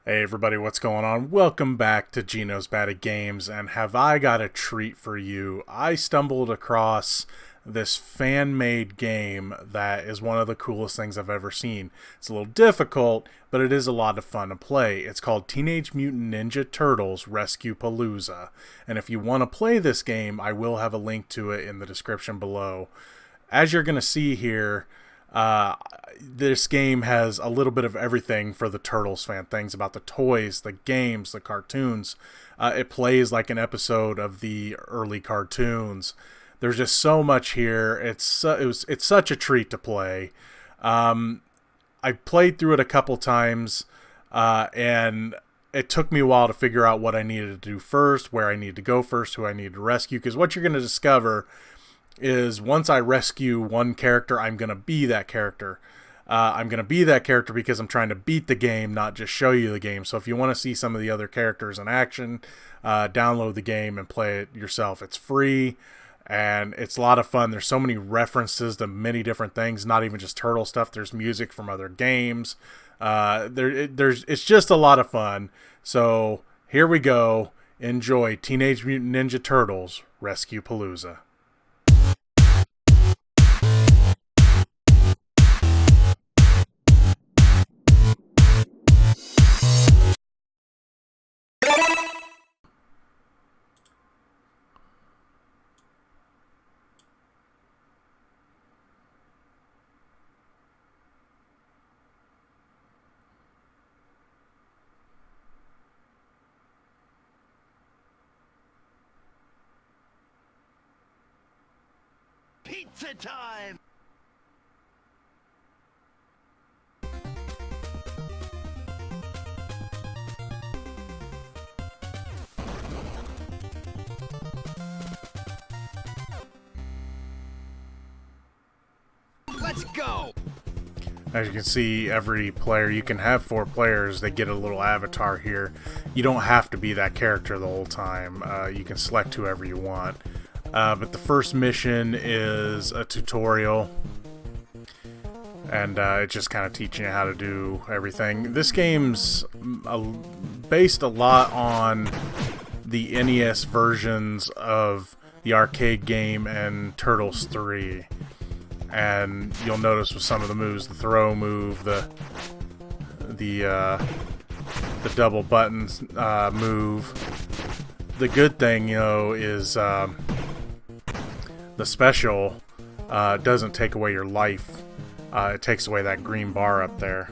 Hey everybody, what's going on? Welcome back to Geno's Bad at Games, and have I got a treat for you. I stumbled across this fan-made game that is one of the coolest things I've ever seen. It's a little difficult, but it is a lot of fun to play. It's called Teenage Mutant Ninja Turtles Rescue-Palooza, and if you want to play this game, I will have a link to it in the description below. As you're going to see here, this game has a little bit of everything for the Turtles fan. Things about the toys, the games, the cartoons. It plays like an episode of the early cartoons. There's just so much here. It's such a treat to play. I played through it a couple times, and it took me a while to figure out what I needed to do first, where I needed to go first, who I needed to rescue. Because what you're going to discover is once I rescue one character, I'm going to be that character. I'm going to be that character because I'm trying to beat the game, not just show you the game. So if you want to see some of the other characters in action, download the game and play it yourself. It's free, and it's a lot of fun. There's so many references to many different things, not even just turtle stuff. There's music from other games. It's just a lot of fun. So here we go. Enjoy Teenage Mutant Ninja Turtles Rescue-Palooza. Pizza time! Let's go! As you can see, every player, you can have 4 players, they get a little avatar here. You don't have to be that character the whole time. You can select whoever you want. But the first mission is a tutorial, and it's just kind of teaching you how to do everything. This game's based a lot on the NES versions of the arcade game and Turtles 3. And you'll notice with some of the moves, the throw move, the double buttons move. The good thing, is the special doesn't take away your life. It takes away that green bar up there.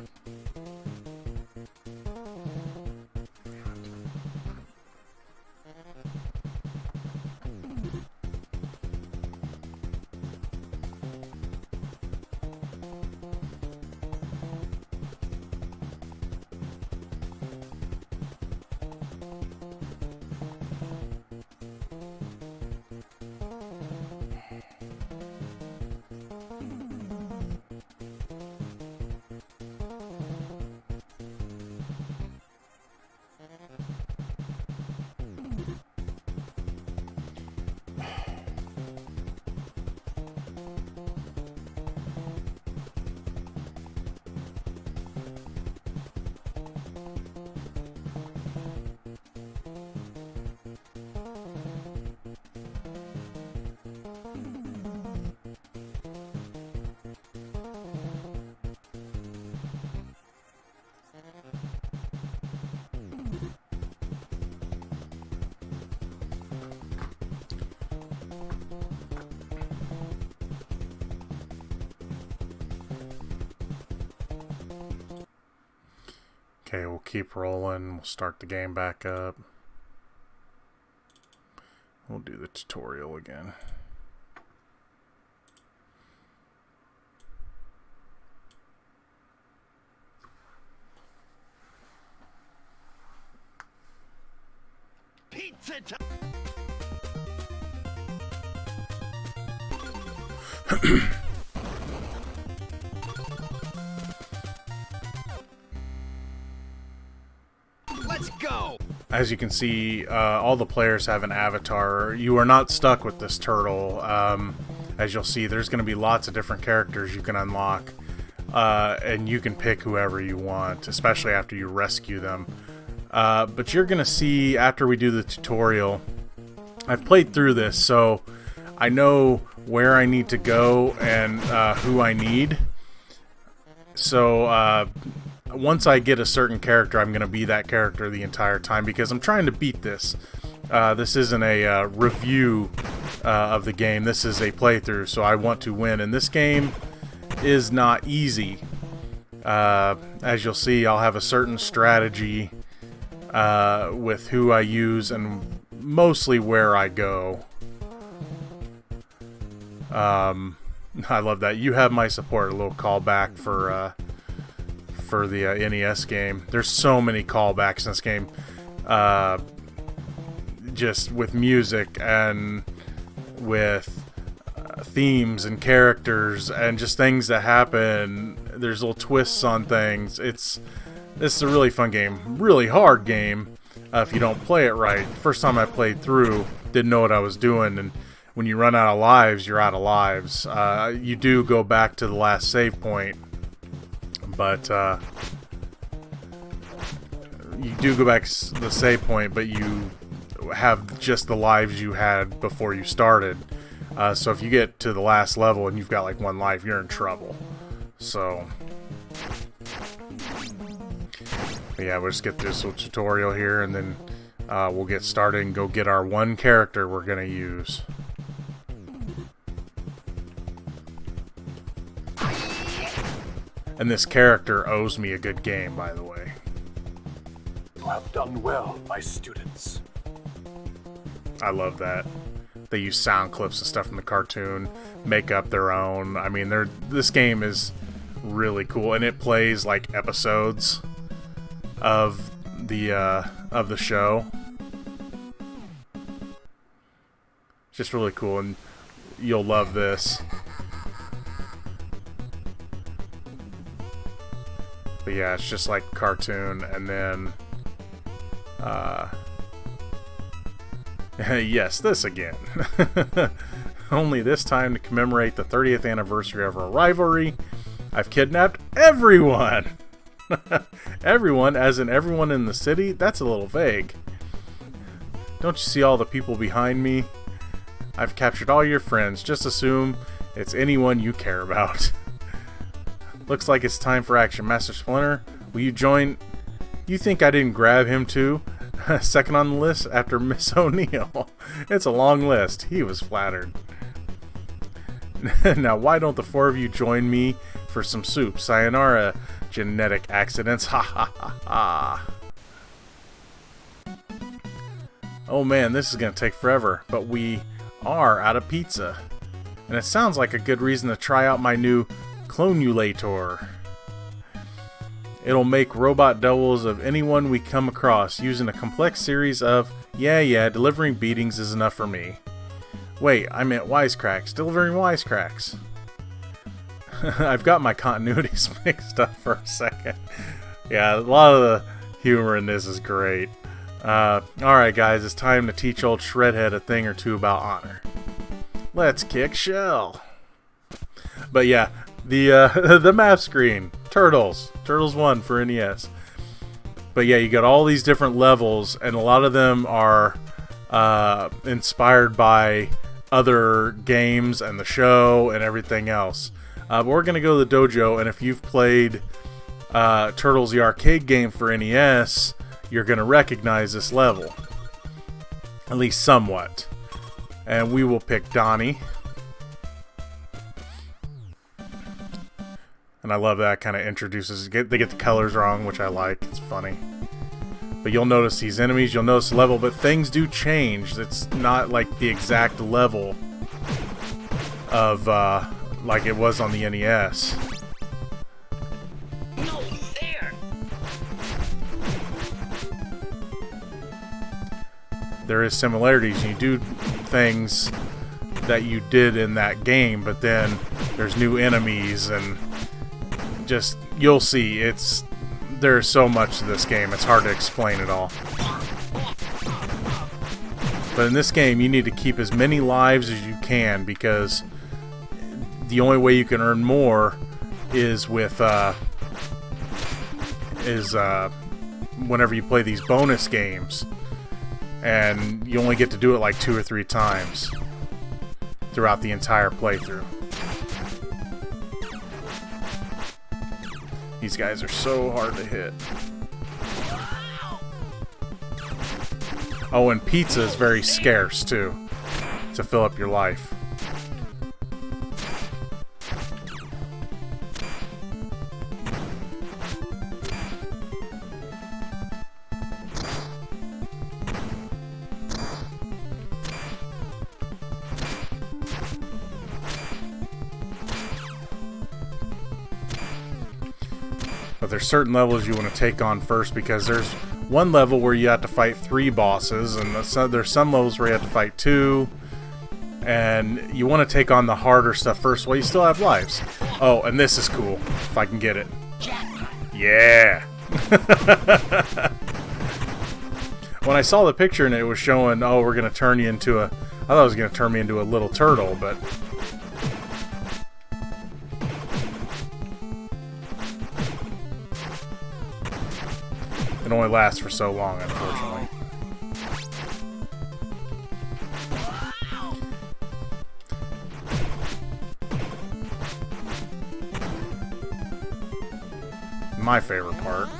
Okay, we'll keep rolling. We'll start the game back up. We'll do the tutorial again. Pizza time! Let's go! As you can see, all the players have an avatar. You are not stuck with this turtle. As you'll see, there's going to be lots of different characters you can unlock. and you can pick whoever you want, especially after you rescue them. But you're gonna see after we do the tutorial, I've played through this, so I know where I need to go and who I need. So once I get a certain character, I'm gonna be that character the entire time because I'm trying to beat this. This isn't a review of the game. This is a playthrough, so I want to win. And this game is not easy. As you'll see, I'll have a certain strategy with who I use and mostly where I go. I love that. You have my support. A little callback for the NES game. There's so many callbacks in this game. Just with music and with themes and characters and just things that happen. There's little twists on things. It's a really fun game, really hard game if you don't play it right. First time I played through, didn't know what I was doing, and when you run out of lives, you're out of lives. You do go back to the last save point, but you do go back to the save point, but you have just the lives you had before you started. So if you get to the last level and you've got like 1 life, you're in trouble. So yeah, we'll just get this little tutorial here, and then we'll get started and go get our 1 character we're gonna use. And this character owes me a good game, by the way. You have done well, my students. I love that. They use sound clips and stuff from the cartoon, make up their own. I mean, this game is really cool, and it plays like episodes of the show. Just really cool, and you'll love this. But yeah, it's just like cartoon, and then yes, this again. Only this time to commemorate the 30th anniversary of our rivalry, I've kidnapped everyone. Everyone, as in everyone in the city? That's a little vague. Don't you see all the people behind me? I've captured all your friends. Just assume it's anyone you care about. Looks like it's time for action. Master Splinter, will you join? You think I didn't grab him too? Second on the list after Miss O'Neill. It's a long list. He was flattered. Now, why don't the 4 of you join me for some soup? Sayonara, genetic accidents. Ha ha ha ha. Oh man, this is going to take forever, but we are out of pizza. And it sounds like a good reason to try out my new clonulator. It'll make robot doubles of anyone we come across using a complex series of, yeah, delivering beatings is enough for me. Wait, I meant wisecracks. Delivering wisecracks. I've got my continuities mixed up for a second. Yeah, a lot of the humor in this is great. Alright guys, it's time to teach old Shredhead a thing or two about honor. Let's kick shell. But yeah, the map screen. Turtles 1 for NES. But yeah, you got all these different levels, and a lot of them are inspired by other games and the show and everything else. But we're going to go to the dojo, and if you've played Turtles the arcade game for NES, you're going to recognize this level. At least somewhat. And we will pick Donnie. And I love that kind of introduces. They get the colors wrong, which I like. It's funny. But you'll notice these enemies. You'll notice the level, but things do change. It's not like the exact level of like it was on the NES. No fair. There is similarities. You do things that you did in that game, but then there's new enemies and. Just, you'll see, there's so much to this game, it's hard to explain it all. But in this game, you need to keep as many lives as you can, because the only way you can earn more is with whenever you play these bonus games, and you only get to do it like 2 or 3 times throughout the entire playthrough. These guys are so hard to hit. Oh, and pizza is very scarce too, to fill up your life. But there's certain levels you want to take on first, because there's one level where you have to fight 3 bosses, and there's some levels where you have to fight 2, and you want to take on the harder stuff first while you still have lives. Oh, and this is cool, if I can get it. Yeah! When I saw the picture and it was showing, oh, we're going to turn you into a... I thought it was going to turn me into a little turtle, but... it only lasts for so long, unfortunately. My favorite part.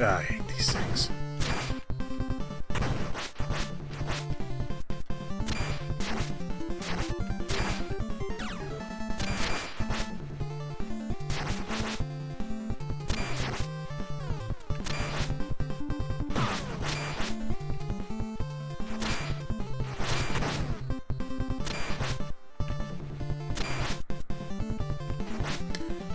Ah, I hate these things.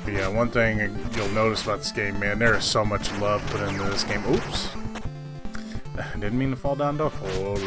But yeah, one thing you'll notice about this game, man, there is so much love put into this game. Oops. Didn't mean to fall down the hole.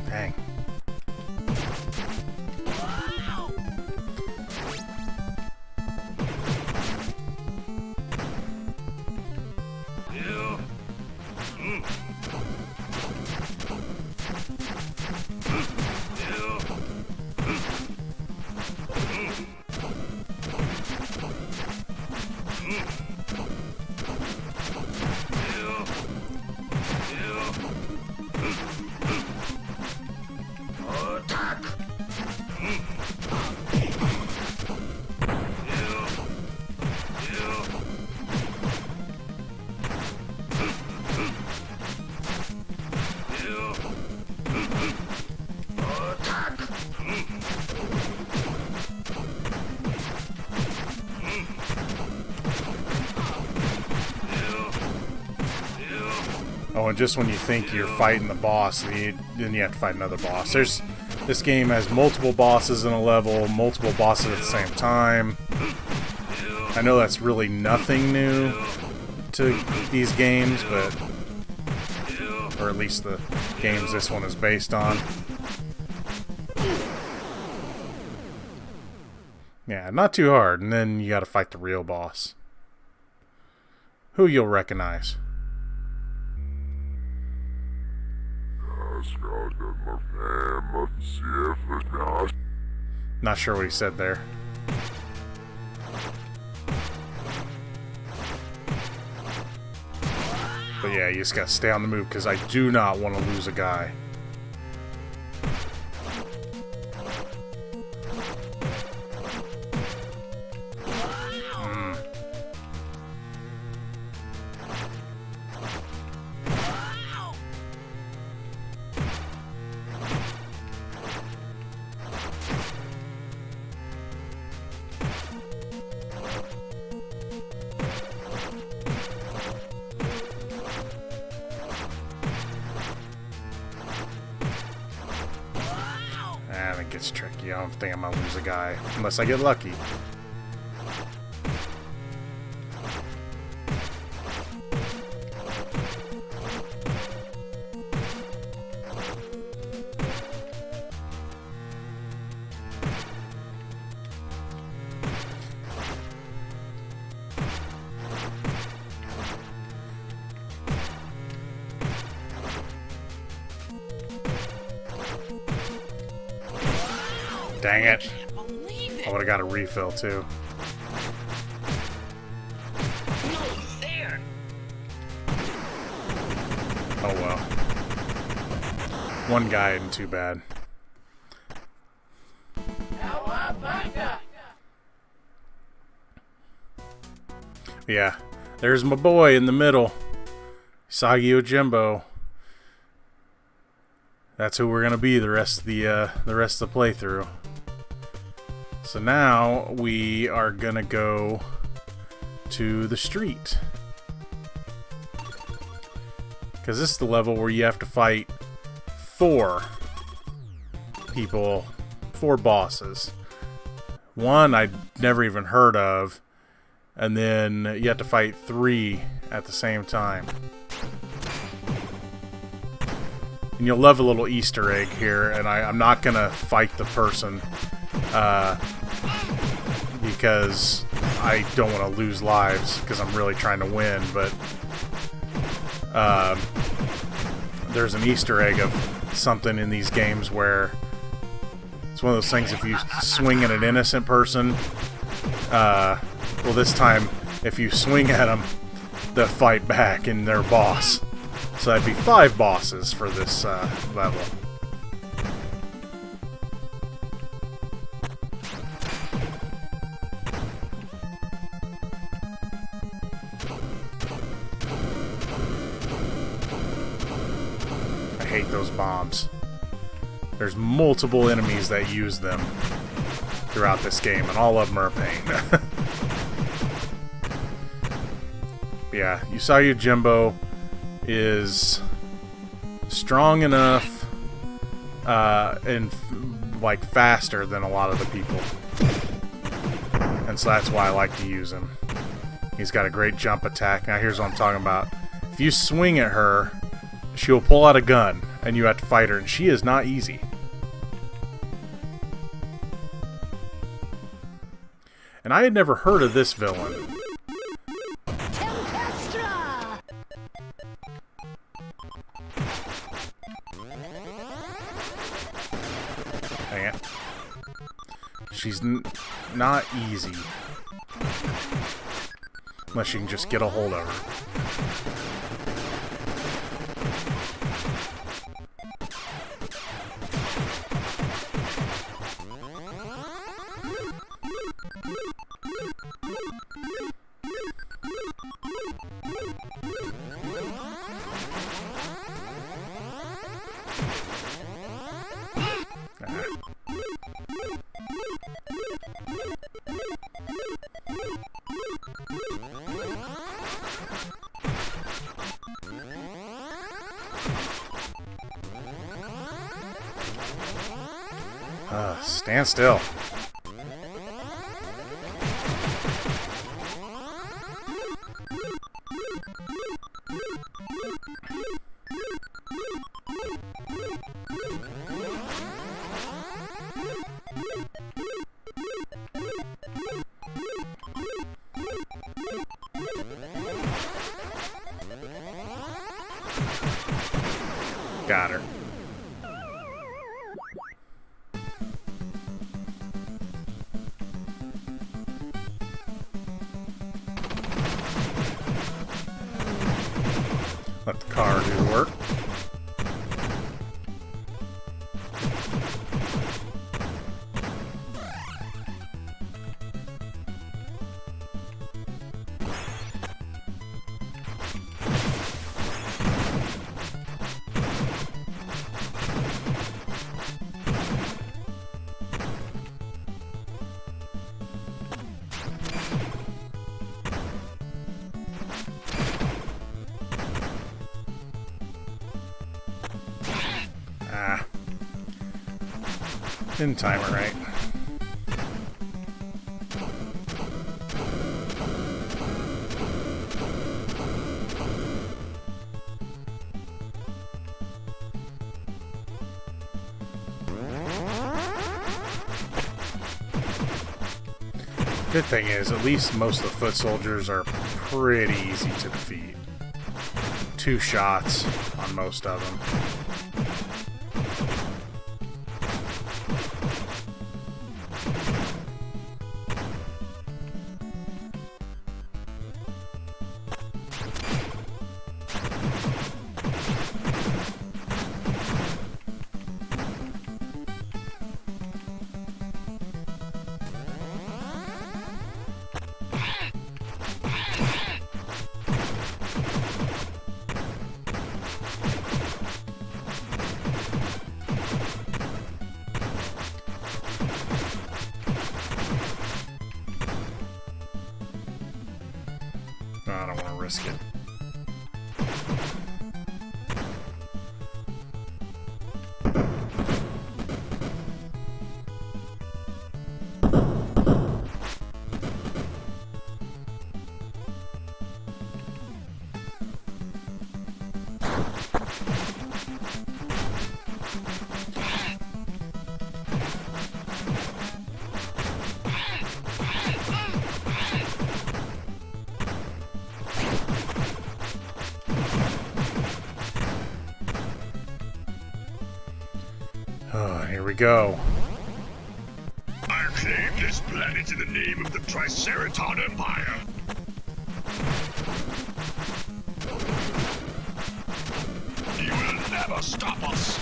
Dang. Oh, and just when you think you're fighting the boss, then you have to fight another boss. This game has multiple bosses in a level, multiple bosses at the same time. I know that's really nothing new to these games, but... or at least the games this one is based on. Yeah, not too hard, and then you gotta fight the real boss, who you'll recognize. Not sure what he said there. But yeah, you just gotta stay on the move, because I do not want to lose a guy. And it gets tricky. I don't think I'm gonna lose a guy unless I get lucky. Dang it. I would have got a refill too. Oh well. One guy isn't too bad. Yeah, there's my boy in the middle. Usagi Yojimbo. That's who we're gonna be the rest of the playthrough. So now we are gonna go to the street, because this is the level where you have to fight 4 people, 4 bosses. One I'd never even heard of, and then you have to fight 3 at the same time. And you'll love a little Easter egg here, and I'm not gonna fight the person because I don't want to lose lives, because I'm really trying to win, but there's an Easter egg of something in these games where it's one of those things, if you swing at an innocent person, well, this time if you swing at them, they'll fight back and their boss. So that'd be 5 bosses for this level. I hate those bombs. There's multiple enemies that use them throughout this game, and all of them are a pain. Yeah, Usagi Yojimbo is strong enough and like faster than a lot of the people, and so that's why I like to use him. He's got a great jump attack. Now here's what I'm talking about. If you swing at her, she'll pull out a gun and you have to fight her, and she is not easy. And I had never heard of this villain. Dang it. She's not easy. Unless you can just get a hold of her. Stand still. Got her. car do work. Ah. Didn't time it right. Good thing is, at least most of the foot soldiers are pretty easy to defeat. 2 shots on most of them. I don't want to risk it. Oh, here we go. I claim this planet in the name of the Triceraton Empire. You will never stop us.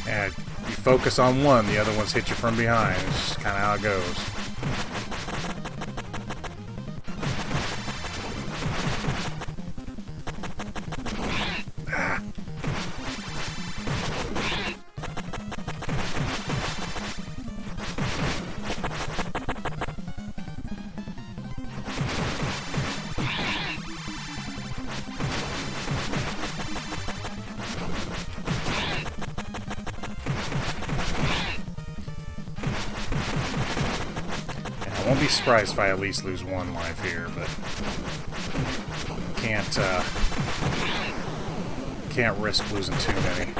Yeah, you focus on one, the other ones hit you from behind. It's just kind of how it goes. I won't be surprised if I at least lose 1 life here, but can't risk losing too many.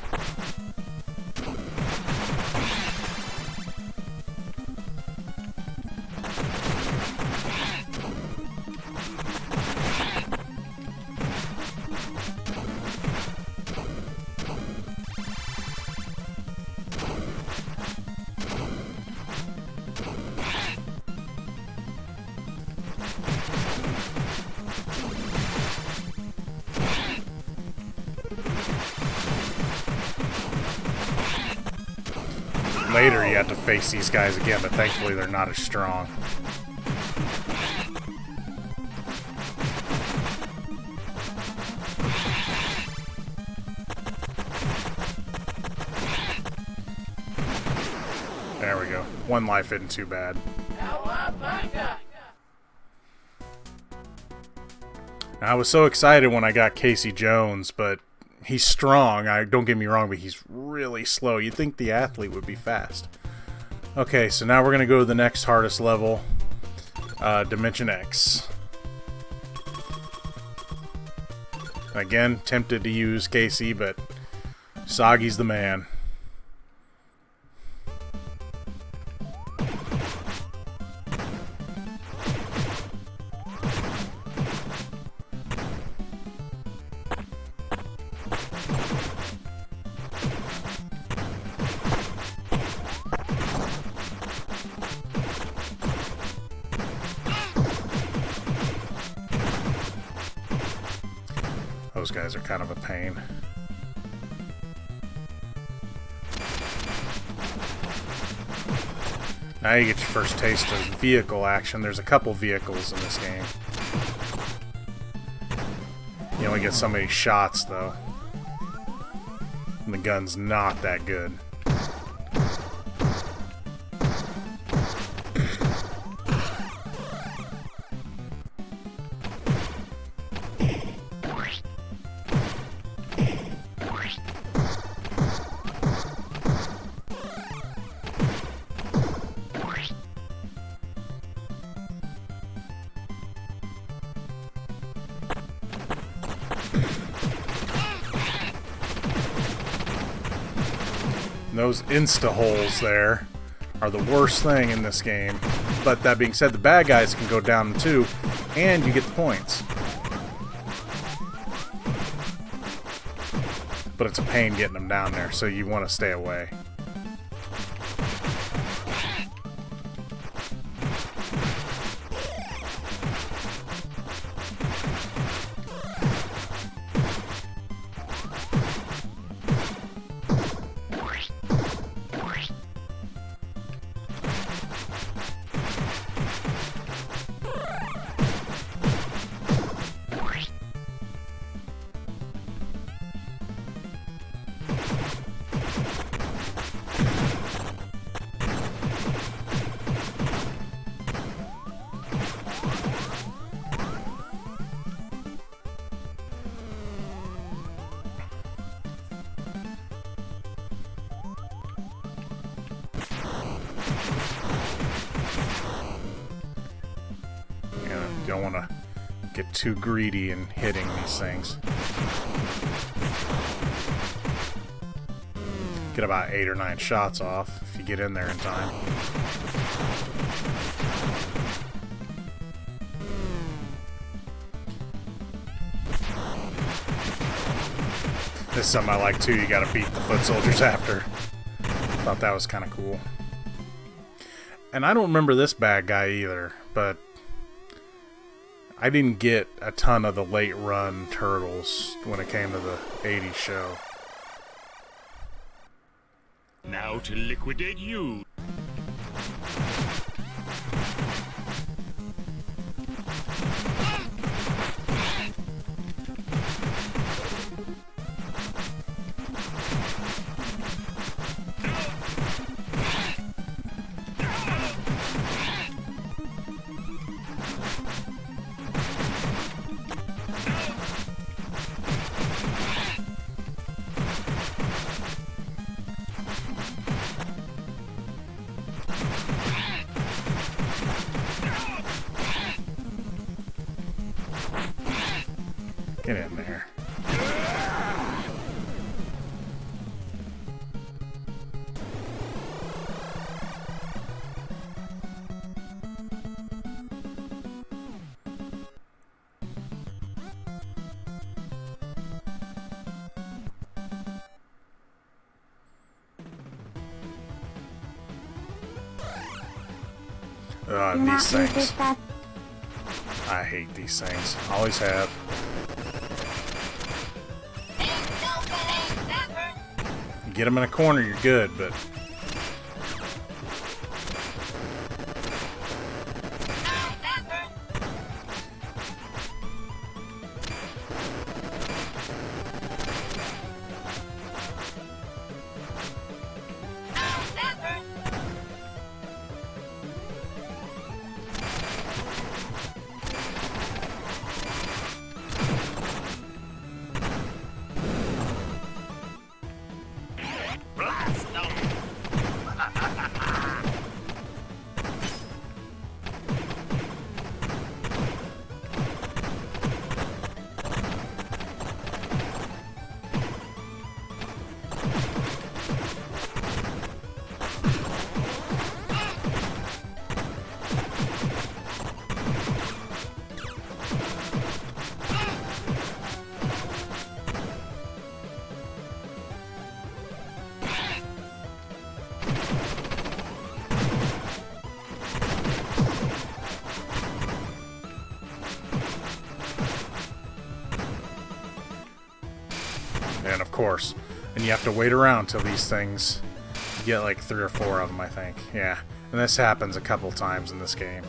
Later you have to face these guys again, but thankfully they're not as strong. There we go. 1 life isn't too bad. I was so excited when I got Casey Jones, but he's strong. Don't get me wrong, but he's really slow. You'd think the athlete would be fast. Okay, so now we're going to go to the next hardest level, Dimension X. Again, tempted to use Casey, but Sagi's the man. Those guys are kind of a pain. Now you get your first taste of vehicle action. There's a couple vehicles in this game. You only get so many shots, though. And the gun's not that good. Those insta-holes there are the worst thing in this game. But that being said, the bad guys can go down too, and you get the points. But it's a pain getting them down there, so you want to stay away. You don't want to get too greedy in hitting these things. Get about 8 or 9 shots off if you get in there in time. This is something I like too. You gotta beat the foot soldiers after. Thought that was kind of cool. And I don't remember this bad guy either, but I didn't get a ton of the late run Turtles when it came to the 80s show. Now to liquidate you. Get in there. These things. I hate these things. Always have. You get them in a corner, you're good, but... course. And you have to wait around till these things... You get like 3 or 4 of them, I think. Yeah. And this happens a couple times in this game.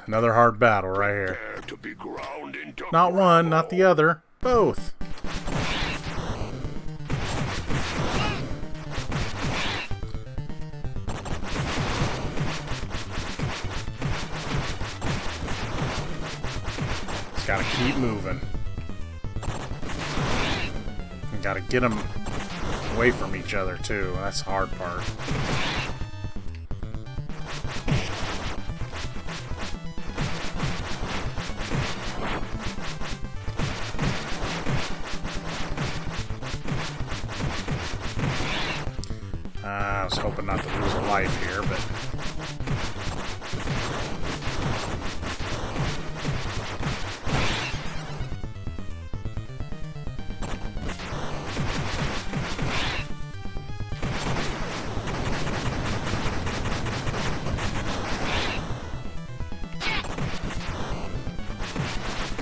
Another hard battle right here. Prepare to be ground into Not one, not the other. Both. Just gotta keep moving. And gotta get them away from each other too. That's the hard part. I was hoping not to lose a life here, but...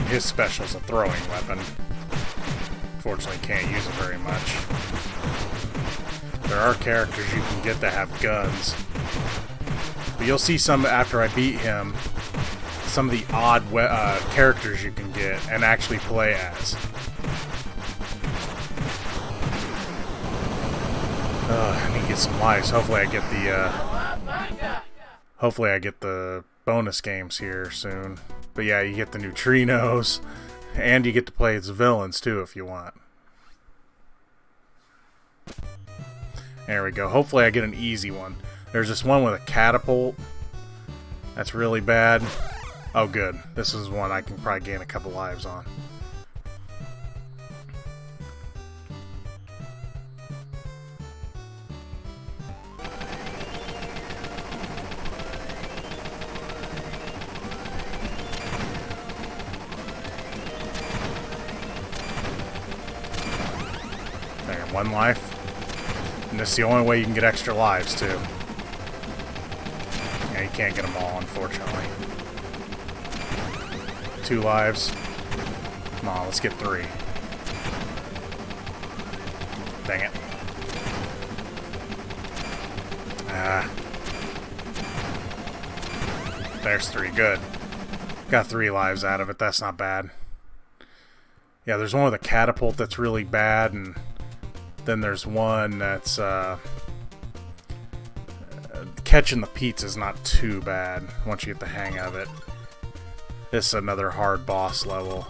His special's a throwing weapon. Fortunately, can't use it very much. There are characters you can get that have guns. But you'll see some after I beat him, some of the odd characters you can get and actually play as. I need to get some lives. Hopefully I get the bonus games here soon. But yeah, you get the neutrinos, and you get to play as villains too if you want. There we go. Hopefully I get an easy one. There's this one with a catapult. That's really bad. Oh good. This is one I can probably gain a couple lives on. There, 1 life. And this is the only way you can get extra lives, too. Yeah, you can't get them all, unfortunately. 2 lives. Come on, let's get 3. Dang it. There's 3. Good. Got 3 lives out of it. That's not bad. Yeah, there's one with a catapult that's really bad, and then there's one that's catching the pizza is not too bad once you get the hang of it. This is another hard boss level.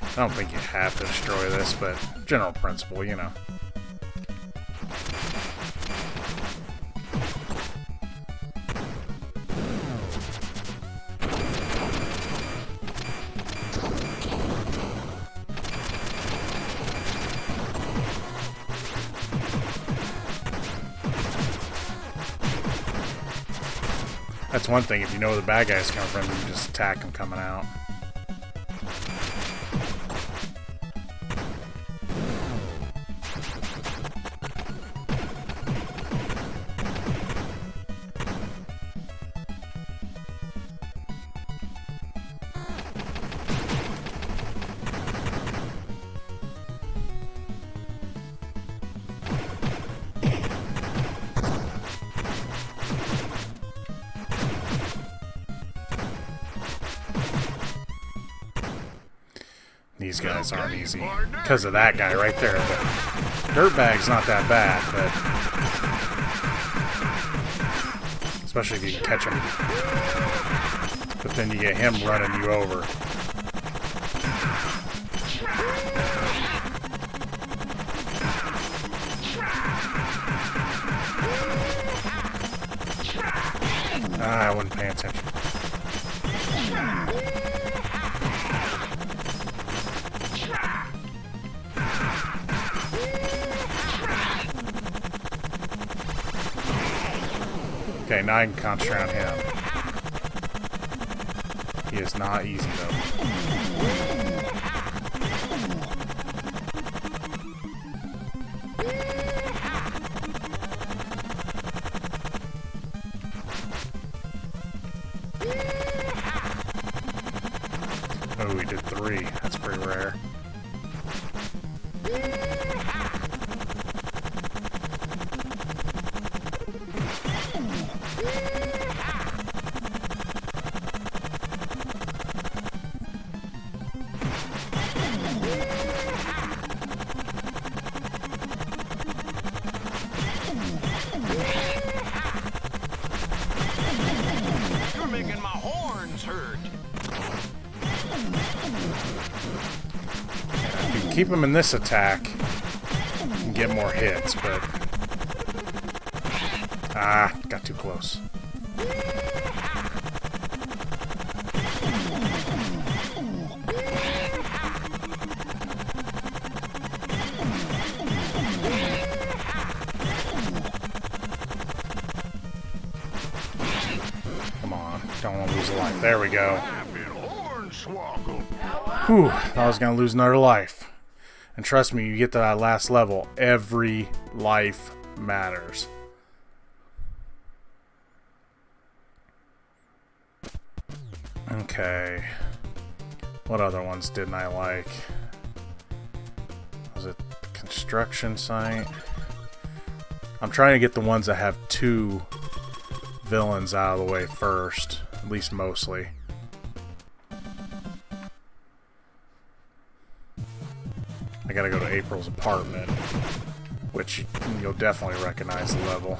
I don't think you have to destroy this, but general principle, you know. That's one thing, if you know where the bad guys come from, you can just attack them coming out. These guys aren't easy because of that guy right there. But Dirtbag's not that bad, but especially if you can catch him. But then you get him running you over. I wasn't paying attention. Okay, now I can concentrate on him. He is not easy, though. Oh, we did 3. That's pretty rare. You're making my horns hurt. If you keep him in this attack, you can get more hits, but... Ah, got too close. Come on, don't want to lose a life. There we go. Whew, I was gonna lose another life. And trust me, you get to that last level, every life matters. Okay. What other ones didn't I like? Was it the construction site? I'm trying to get the ones that have 2 villains out of the way first. At least mostly. I gotta go to April's apartment, which you'll definitely recognize the level.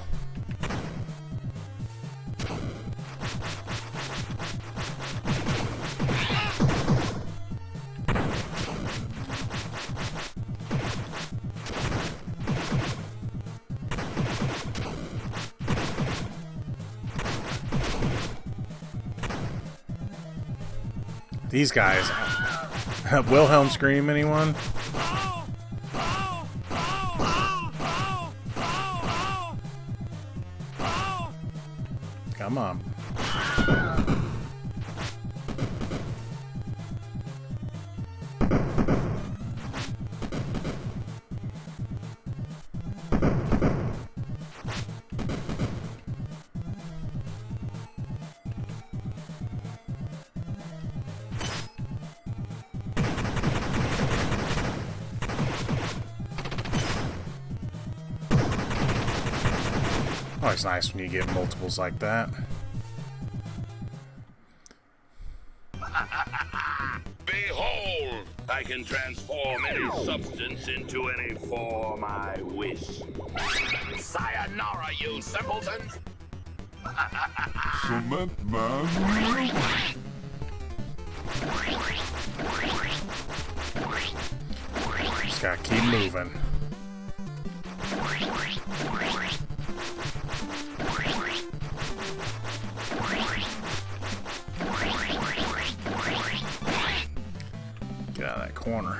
These guys. Wilhelm scream, anyone? Come on. Always nice when you get multiples like that. Behold! I can transform any substance into any form I wish. Sayonara, you simpletons! Cement man. Just gotta keep moving. Get out of that corner.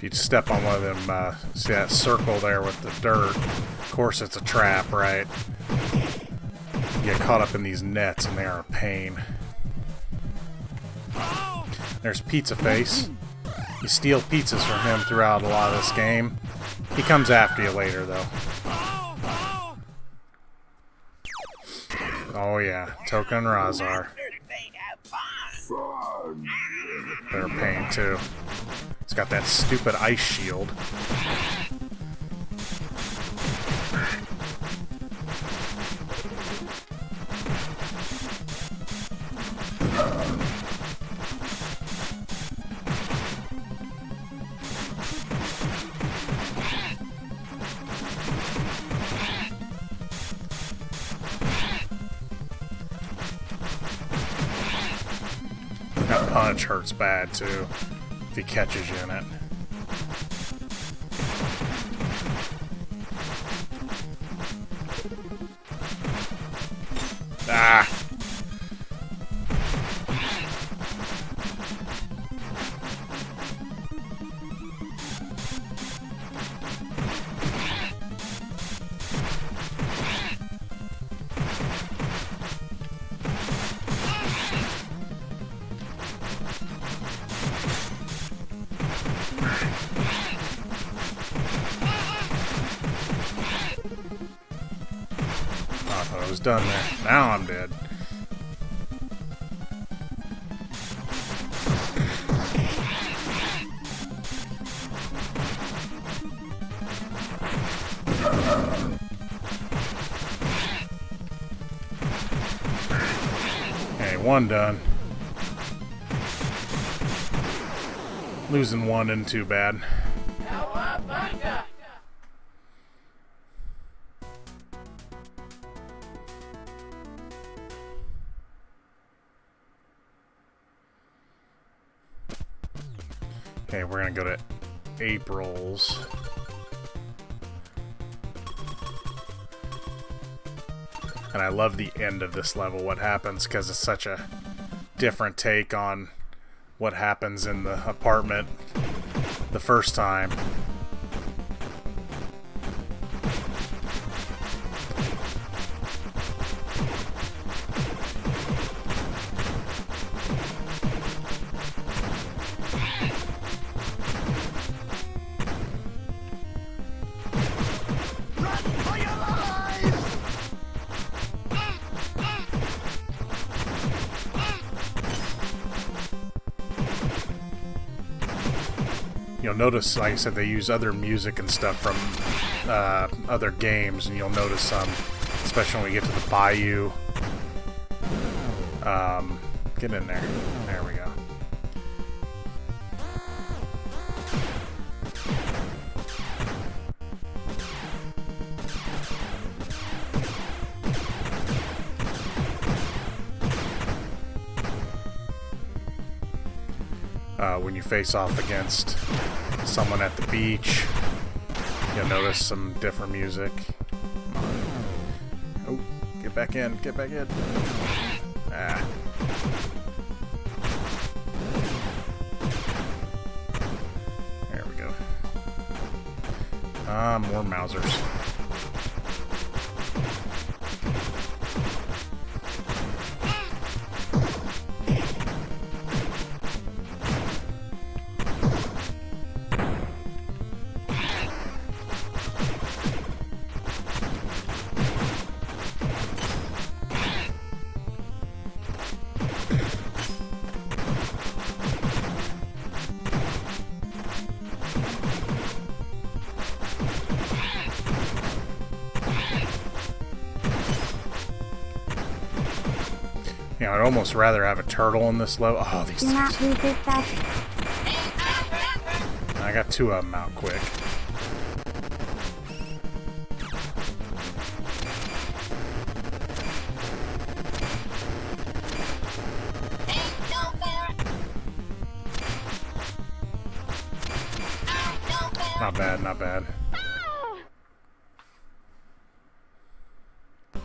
If you step on one of them, see that circle there with the dirt, of course it's a trap, right? You get caught up in these nets and they are a pain. There's Pizza Face. You steal pizzas from him throughout a lot of this game. He comes after you later, though. Oh yeah, Toka and Razar. They're a pain too. It's got that stupid ice shield. That punch hurts bad too, if he catches you in it. Ah! I thought I was done there. Now I'm dead. Okay, one done. Losing one isn't too bad. Okay, we're gonna go to April's. And I love the end of this level, what happens, because it's such a different take on what happens in the apartment the first time. You'll notice, like I said, they use other music and stuff from other games, and you'll notice some, especially when we get to the bayou. Get in there. There we go. When you face off against someone at the beach, you'll notice some different music. Oh, get back in, get back in. Ah. There we go. More Mausers. You know, I'd almost rather have a turtle in this level. Oh, these things. I got two of them out quick. Not bad, not bad.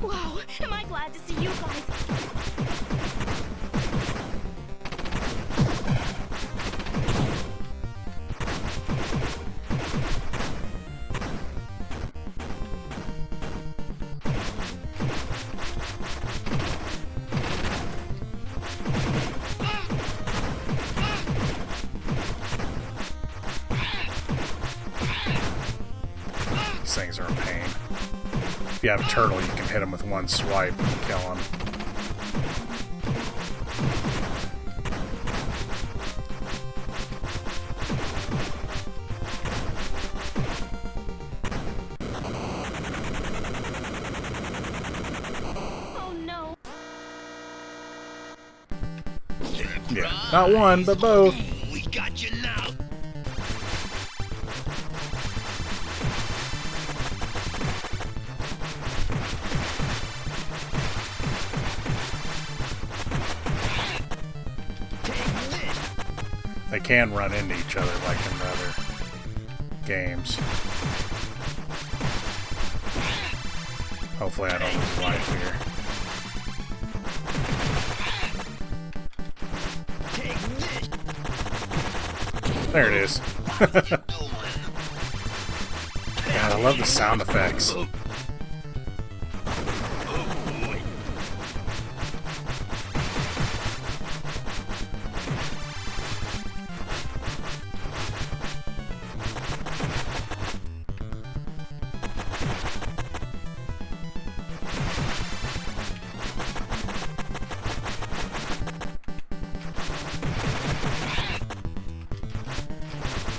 Wow, am I glad to see you guys. These things are a pain. If you have a turtle, you can hit him with one swipe and kill him. Oh no. Yeah, not one, but both. We got you now. They can run into each other like in the other games. Hopefully I don't lose life here. There it is. God, I love the sound effects.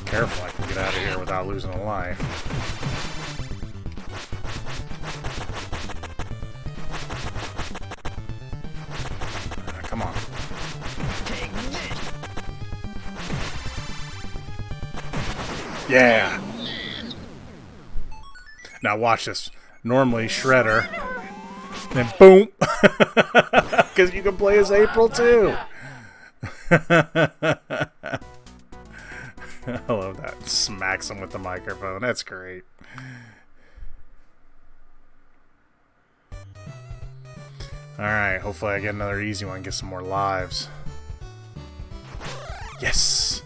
Careful, I can get out of here without losing a life. Come on. Yeah! Now watch this. Normally, Shredder. Then boom! Because you can play as April too! I love that. Smacks him with the microphone. That's great. Alright, hopefully I get another easy one and get some more lives. Yes!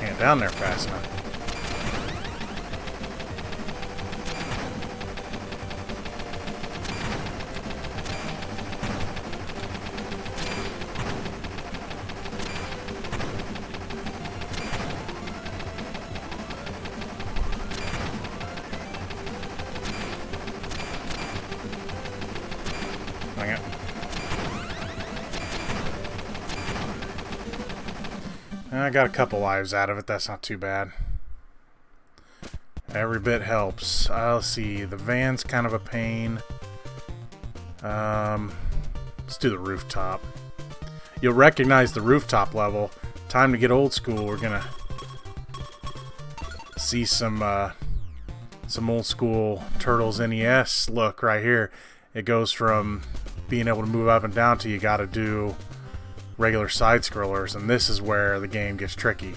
Can't down there fast enough. Hang it. I got a couple lives out of it. That's not too bad. Every bit helps. I'll see. The van's kind of a pain. Let's do the rooftop. You'll recognize the rooftop level. Time to get old school. We're gonna see some old school Turtles NES look right here. It goes from being able to move up and down to you gotta do regular side scrollers, and this is where the game gets tricky.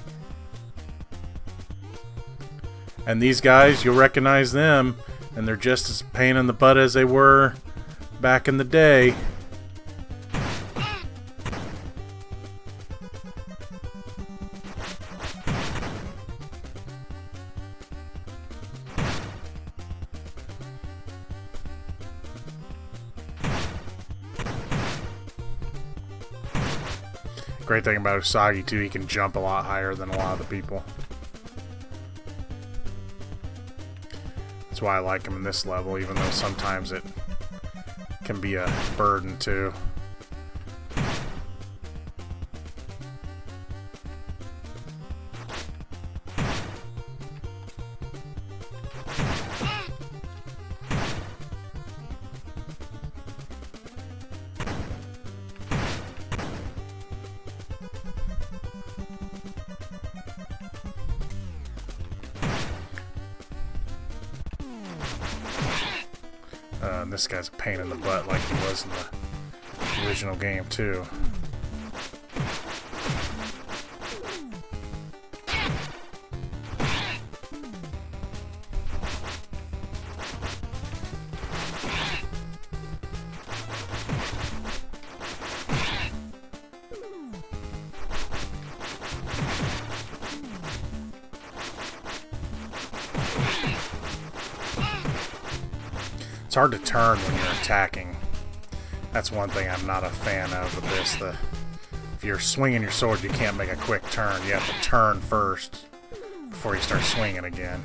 And these guys, you'll recognize them, and they're just as pain in the butt as they were back in the day. Great thing about Usagi too, he can jump a lot higher than a lot of the people. That's why I like him in this level, even though sometimes it can be a burden too. This guy's a pain in the butt like he was in the original game too. It's hard to turn when you're attacking. That's one thing I'm not a fan of with this. If you're swinging your sword, you can't make a quick turn. You have to turn first before you start swinging again.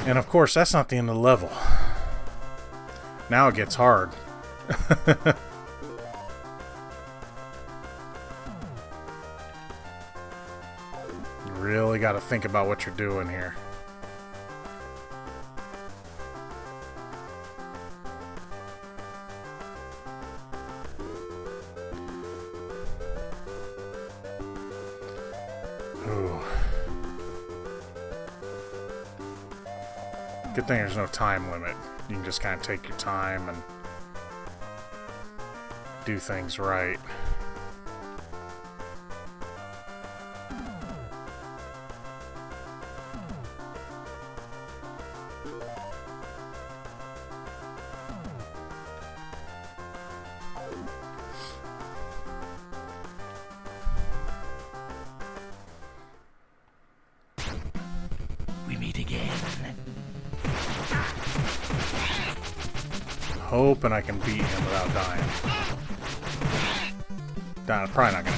And of course, that's not the end of the level. Now it gets hard. You really got to think about what you're doing here. Ooh. Good thing there's no time limit. You can just kind of take your time and do things right. We meet again. Hoping I can beat him without dying. Probably not gonna.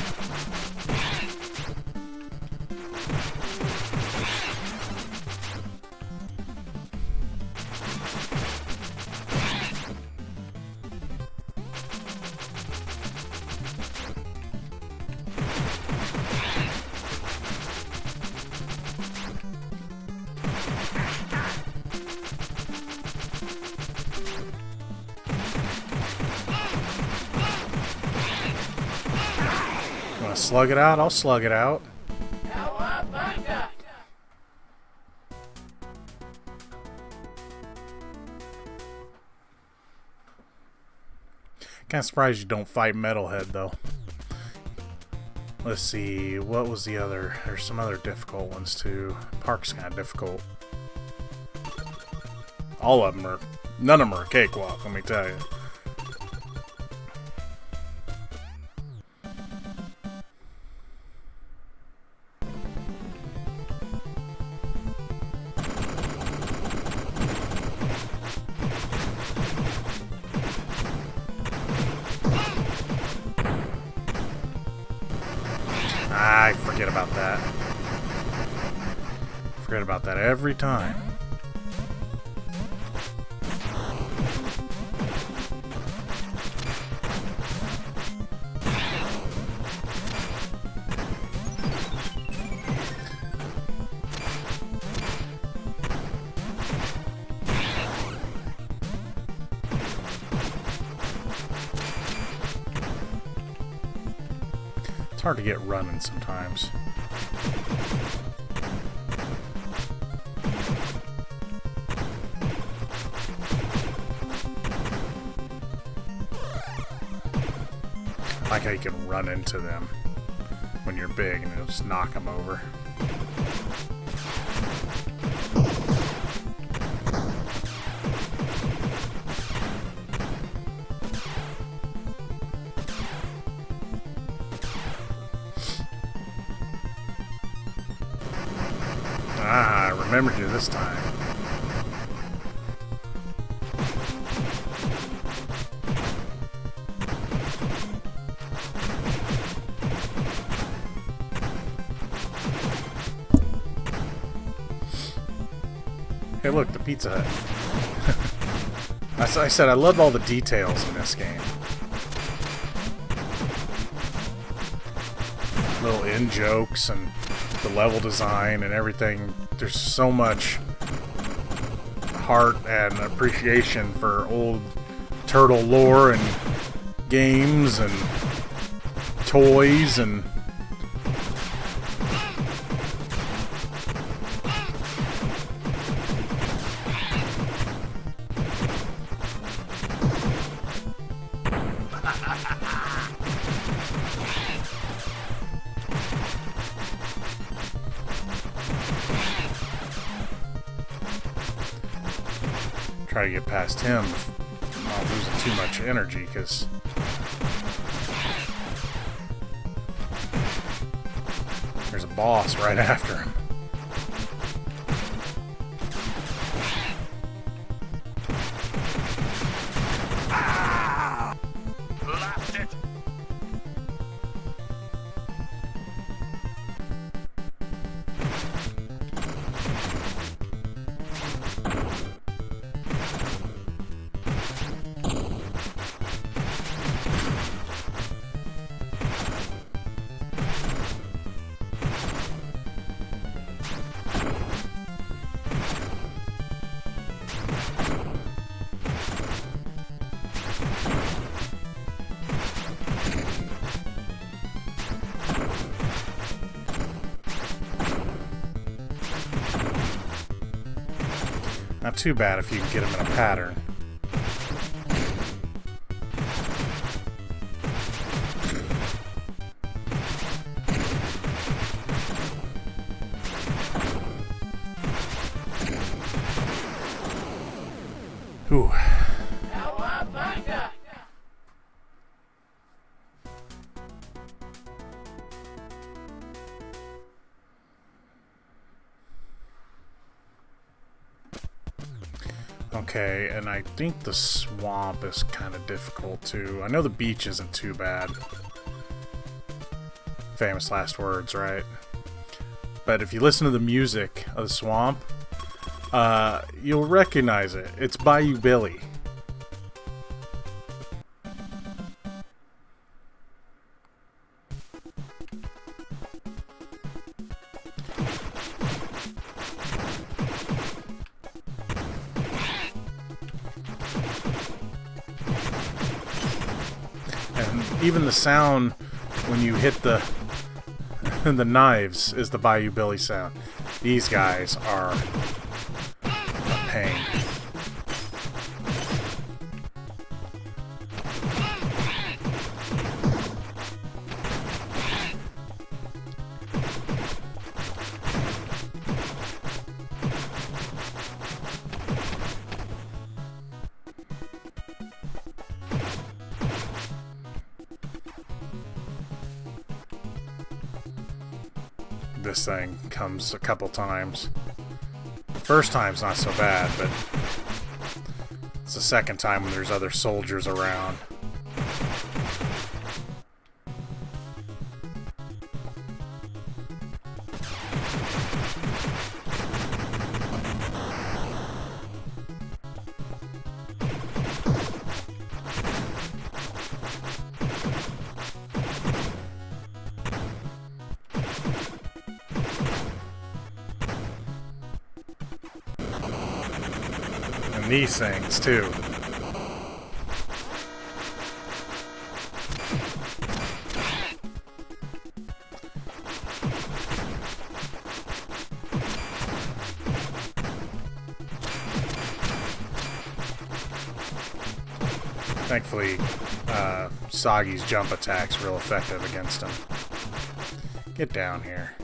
Slug it out? I'll slug it out. Kinda surprised you don't fight Metalhead though. Let's see, what was the other? There's some other difficult ones too. Park's kinda difficult. All of them are, none of them are a cakewalk, let me tell you. I forget about that. Forget about that every time. It's hard to get running sometimes. I like how you can run into them when you're big and it'll just knock them over. Ah, I remembered you this time. Hey look, the Pizza Hut. I said I love all the details in this game. Little in-jokes and the level design and everything. There's so much heart and appreciation for old turtle lore and games and toys and Try to get past him without losing too much energy, because there's a boss right after him. Blast it! Not too bad if you can get him in a pattern. Ooh. Okay, and I think the swamp is kind of difficult too. I know the beach isn't too bad. Famous last words, right? But if you listen to the music of the swamp, you'll recognize it. It's Bayou Billy. Even the sound when you hit the knives is the Bayou Billy sound. These guys are a pain. This thing comes a couple times. First time's not so bad, but it's the second time when there's other soldiers around. These things too. Thankfully, Sagi's jump attack's real effective against him. Get down here.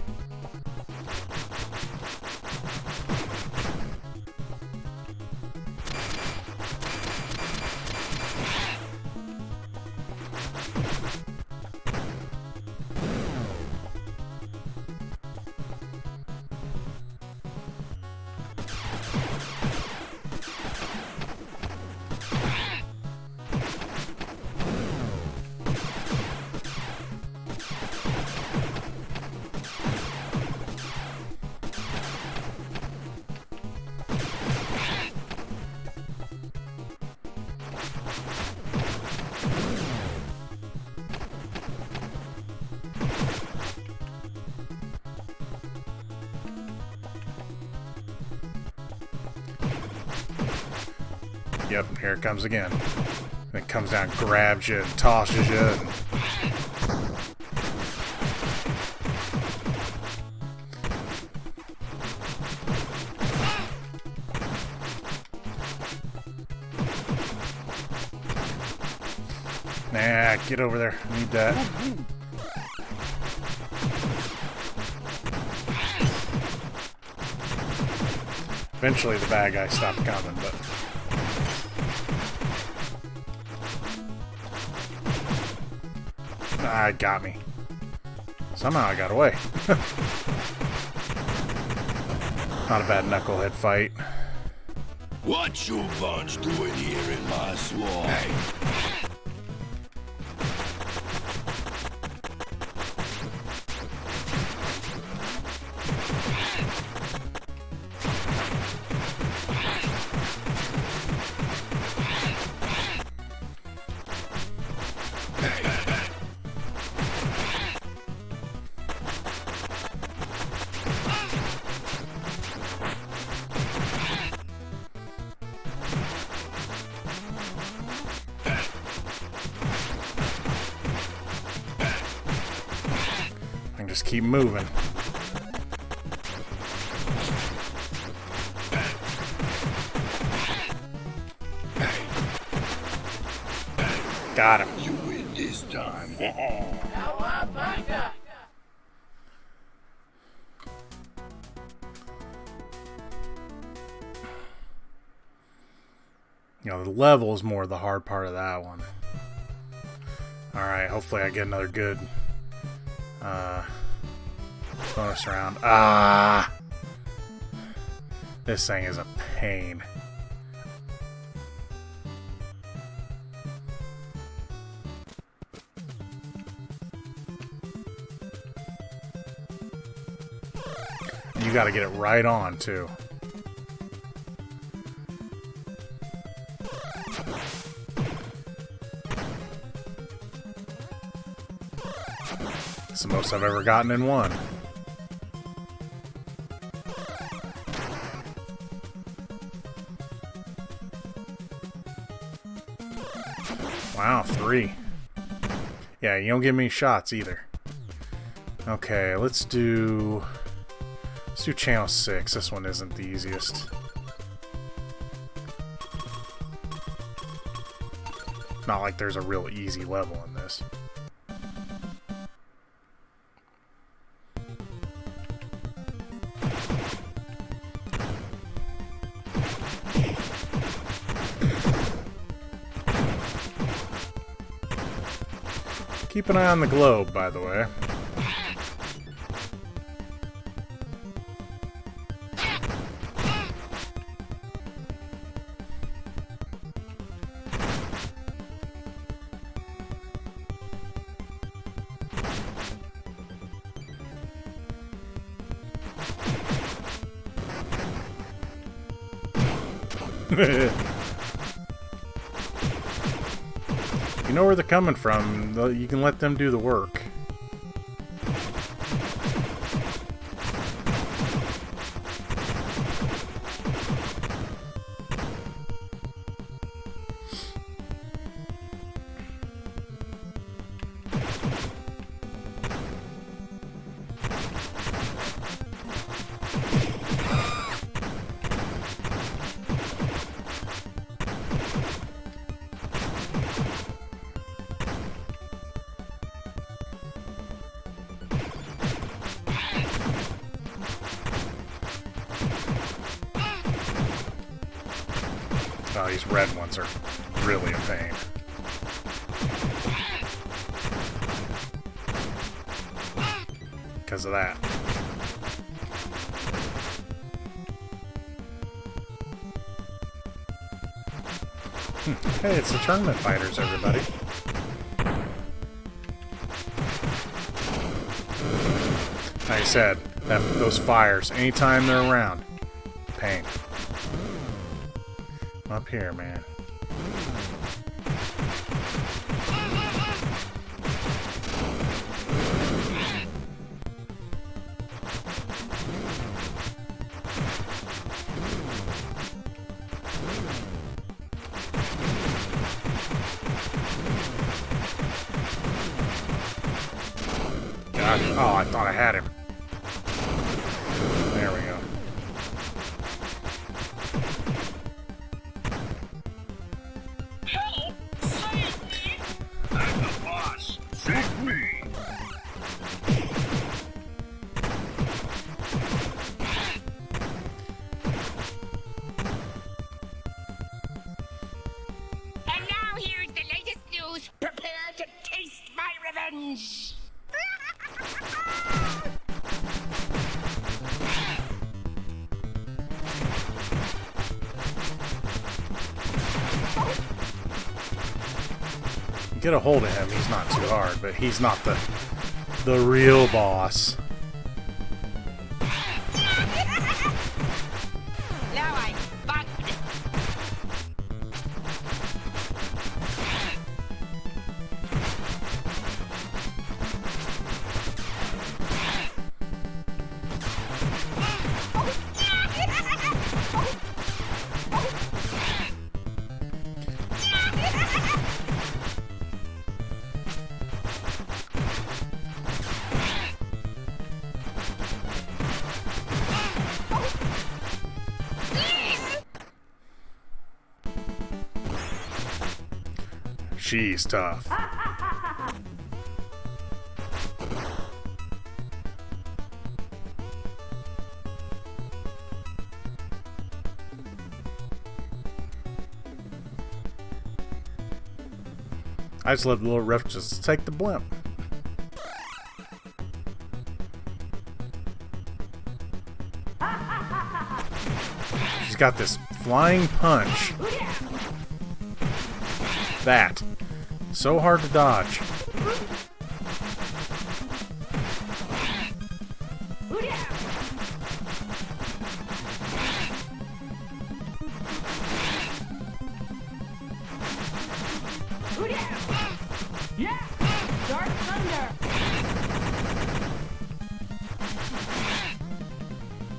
Yep, here it comes again. And it comes down, grabs you, and tosses you. And nah, get over there. I need that. Eventually the bad guys stopped coming, but Ah, it got me. Somehow I got away. Not a bad knucklehead fight. What you bunch doing here in my swamp? Just keep moving. Got him. You win this time. You know, the level is more the hard part of that one. Alright, hopefully I get another good bonus round. Ah! This thing is a pain. You gotta get it right on, too. It's the most I've ever gotten in one. Wow, 3. Yeah, you don't give me shots either. Okay, let's do channel 6. This one isn't the easiest. Not like there's a real easy level in this. Keep an eye on the globe, by the way. You know where they're coming from. You can let them do the work. Oh, these red ones are really a pain. Because of that. Hey, it's the tournament fighters, everybody. Like I said, those fires, anytime they're around, pain. Up here, man. God. Oh, I thought I had him. There we go. Help! Save me! I'm the boss. Save me! And now here's the latest news. Prepare to taste my revenge. get a hold of him. He's not too hard, but he's not the real boss. Now I fucked. She's tough. I just left the little ref just to take the blimp. She's got this flying punch. That. So hard to dodge.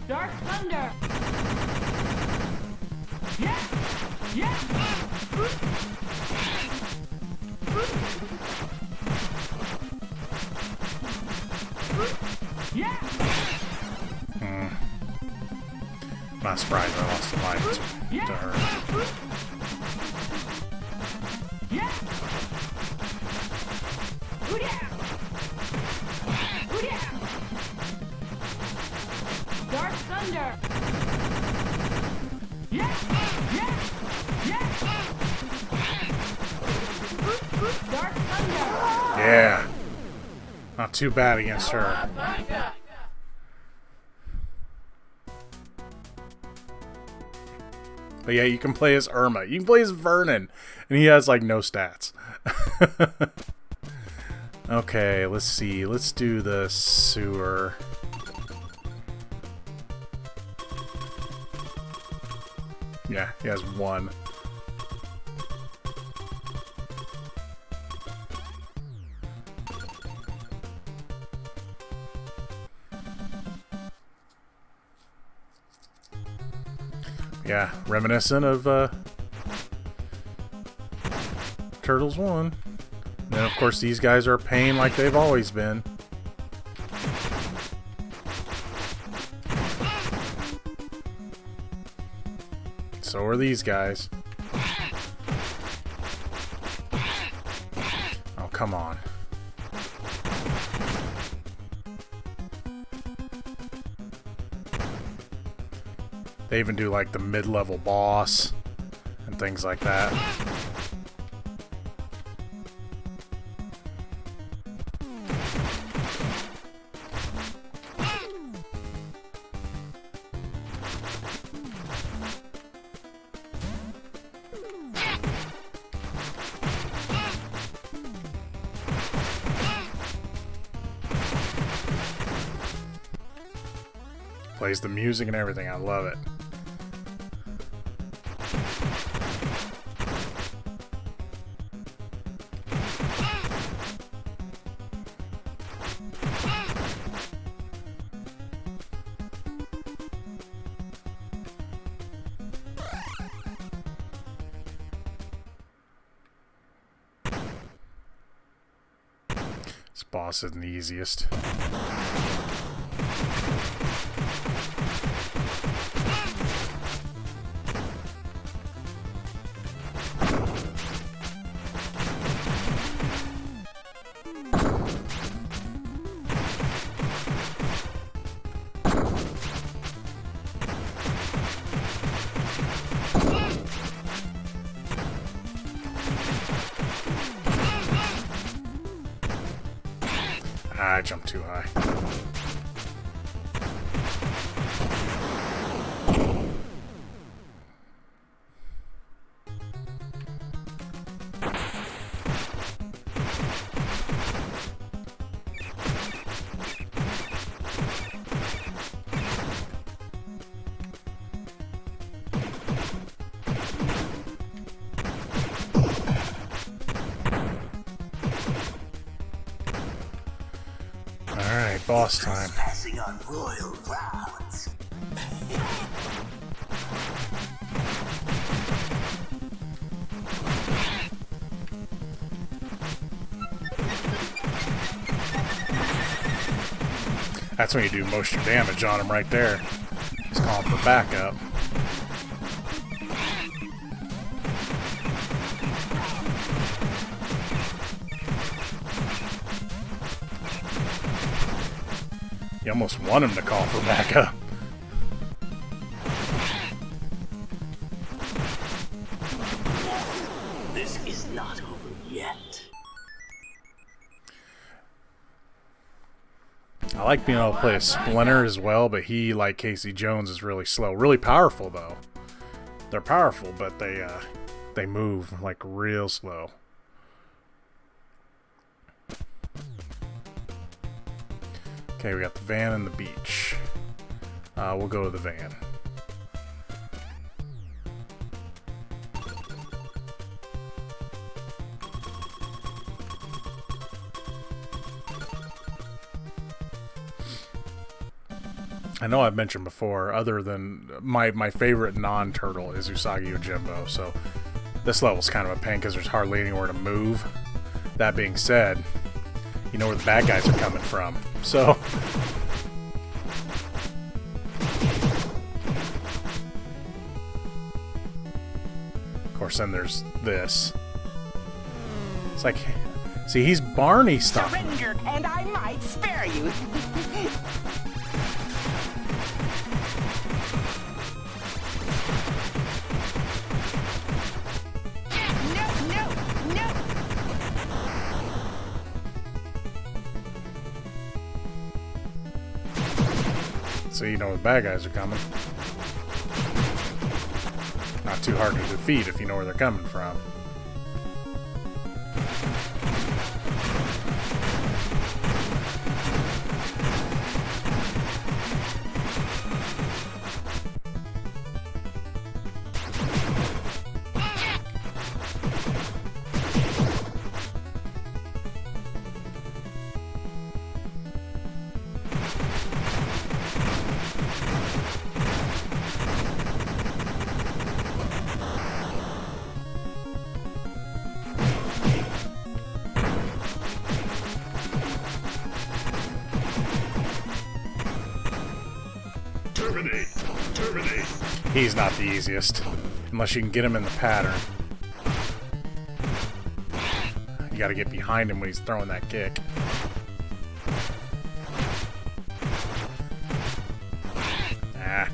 Dark Thunder! Yeah! Yeah! Yeah! Not surprised I lost a life to her. Yeah! Dark Thunder! Yeah! Yeah! Yeah! Dark Thunder! Yeah. Not too bad against her. But yeah, you can play as Irma. You can play as Vernon. And he has like no stats. Okay, let's see. Let's do the sewer. Yeah, he has one. Yeah, reminiscent of Turtles 1. And of course these guys are a pain like they've always been. So are these guys. Oh, come on. They even do like the mid-level boss and things like that. Plays the music and everything. I love it. This boss isn't the easiest. I jumped too high. boss time. Passing on royal grounds. That's when you do most of your damage on him right there. He's calling for backup. You almost want him to call for backup. This is not over yet. I like being able to play a Splinter as well, but he, like Casey Jones, is really slow. Really powerful, though. They're powerful, but they move, like, real slow. Okay, we got the van and the beach. We'll go to the van. I know I've mentioned before, other than my favorite non-turtle is Usagi Yojimbo, so this level's kind of a pain because there's hardly anywhere to move. That being said, you know where the bad guys are coming from, so... Of course, then there's this. It's like... See, he's Barney stuff. Surrender, and I might spare you. So you know the bad guys are coming. Not too hard to defeat if you know where they're coming from. Terminate! Terminate! He's not the easiest, unless you can get him in the pattern. You gotta get behind him when he's throwing that kick. Ah.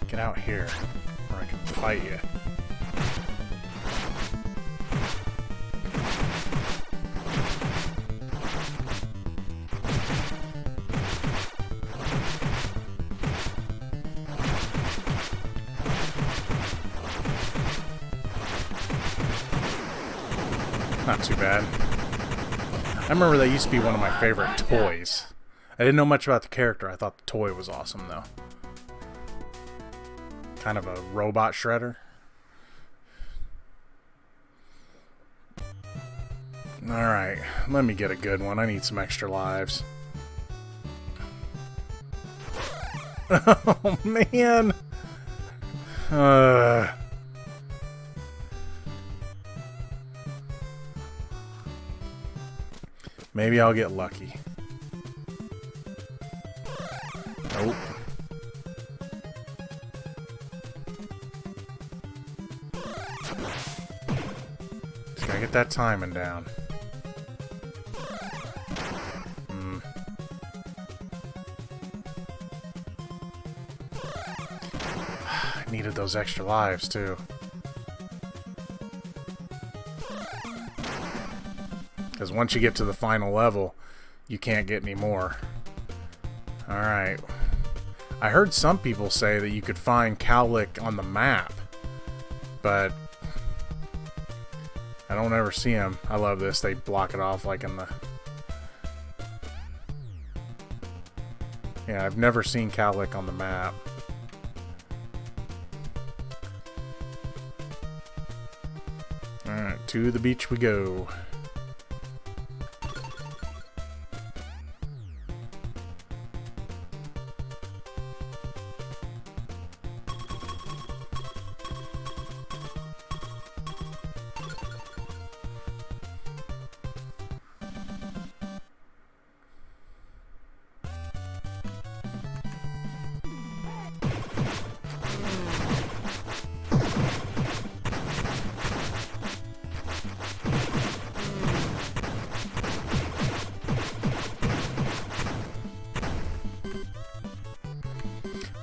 Get out here, or I can fight you. Not too bad. I remember that used to be one of my favorite toys. I didn't know much about the character. I thought the toy was awesome, though. Kind of a robot shredder. Alright, let me get a good one. I need some extra lives. Oh, man! Maybe I'll get lucky. Nope. Just gotta get that timing down. I needed those extra lives, too. Because once you get to the final level, you can't get any more. Alright. I heard some people say that you could find Cowlick on the map, but I don't ever see him. I love this. They block it off like in the... Yeah, I've never seen Cowlick on the map. To the beach we go.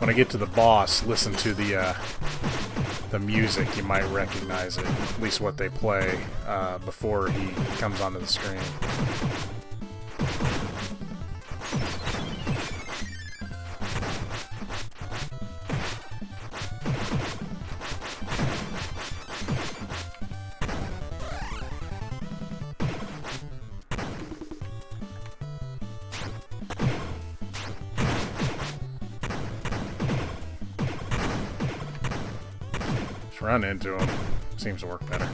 When I get to the boss, listen to the music. You might recognize it, at least what they play before he comes onto the screen. Run into him. Seems to work better.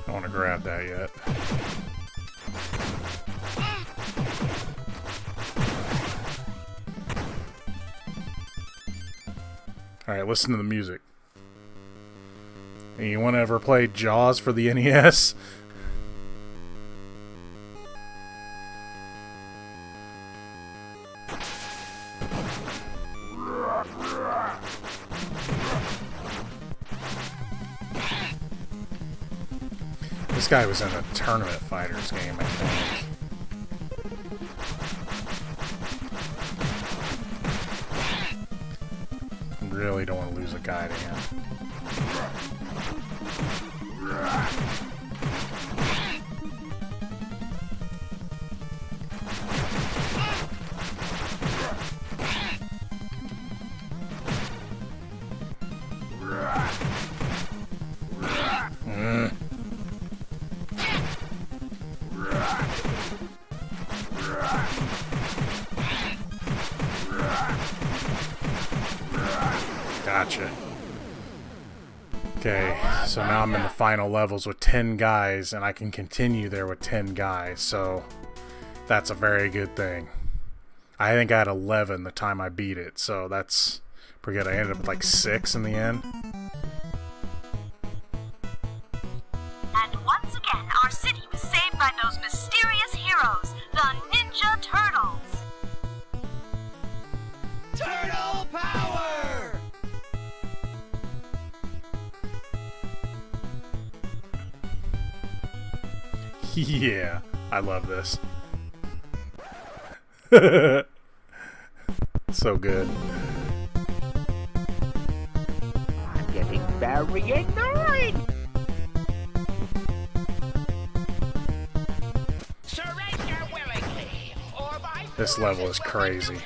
I don't want to grab that yet. Alright, listen to the music. You want to ever play Jaws for the NES? This guy was in a Tournament Fighters game, I think. Really don't want to lose a guy to him. Gotcha. Okay, so now I'm in the final levels with 10 guys, and I can continue there with 10 guys, so that's a very good thing. I think I had 11 the time I beat it, so that's pretty good. I ended up with like 6 in the end. And once again, our city was saved by those mysterious heroes, the Ninja Turtles. Turtle power! Yeah, I love this. So good. I'm getting very annoyed. Surrender willingly, or by This level is crazy.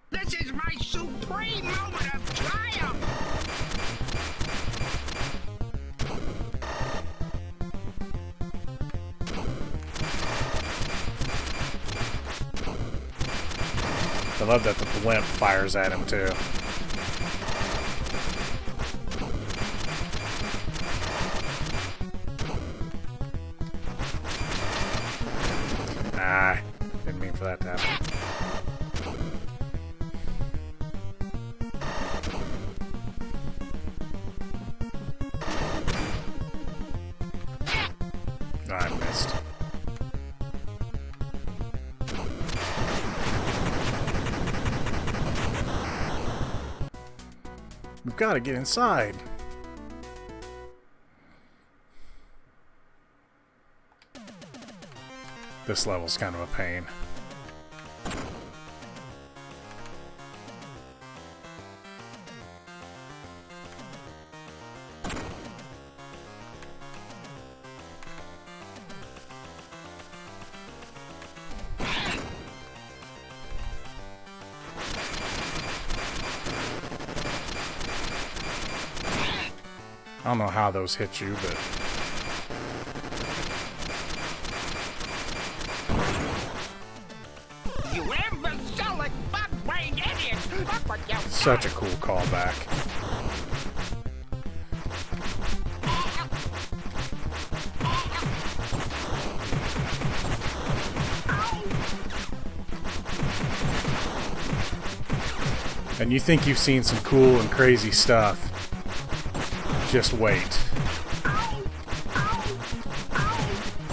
This is my supreme moment of triumph! I love that the blimp fires at him too. Ah, didn't mean for that to happen. I missed. We've got to get inside. This level's kind of a pain. I don't know how those hit you, but... You imbecilic bug-brained idiots! Look what you Such a cool callback. And you think you've seen some cool and crazy stuff. Just wait.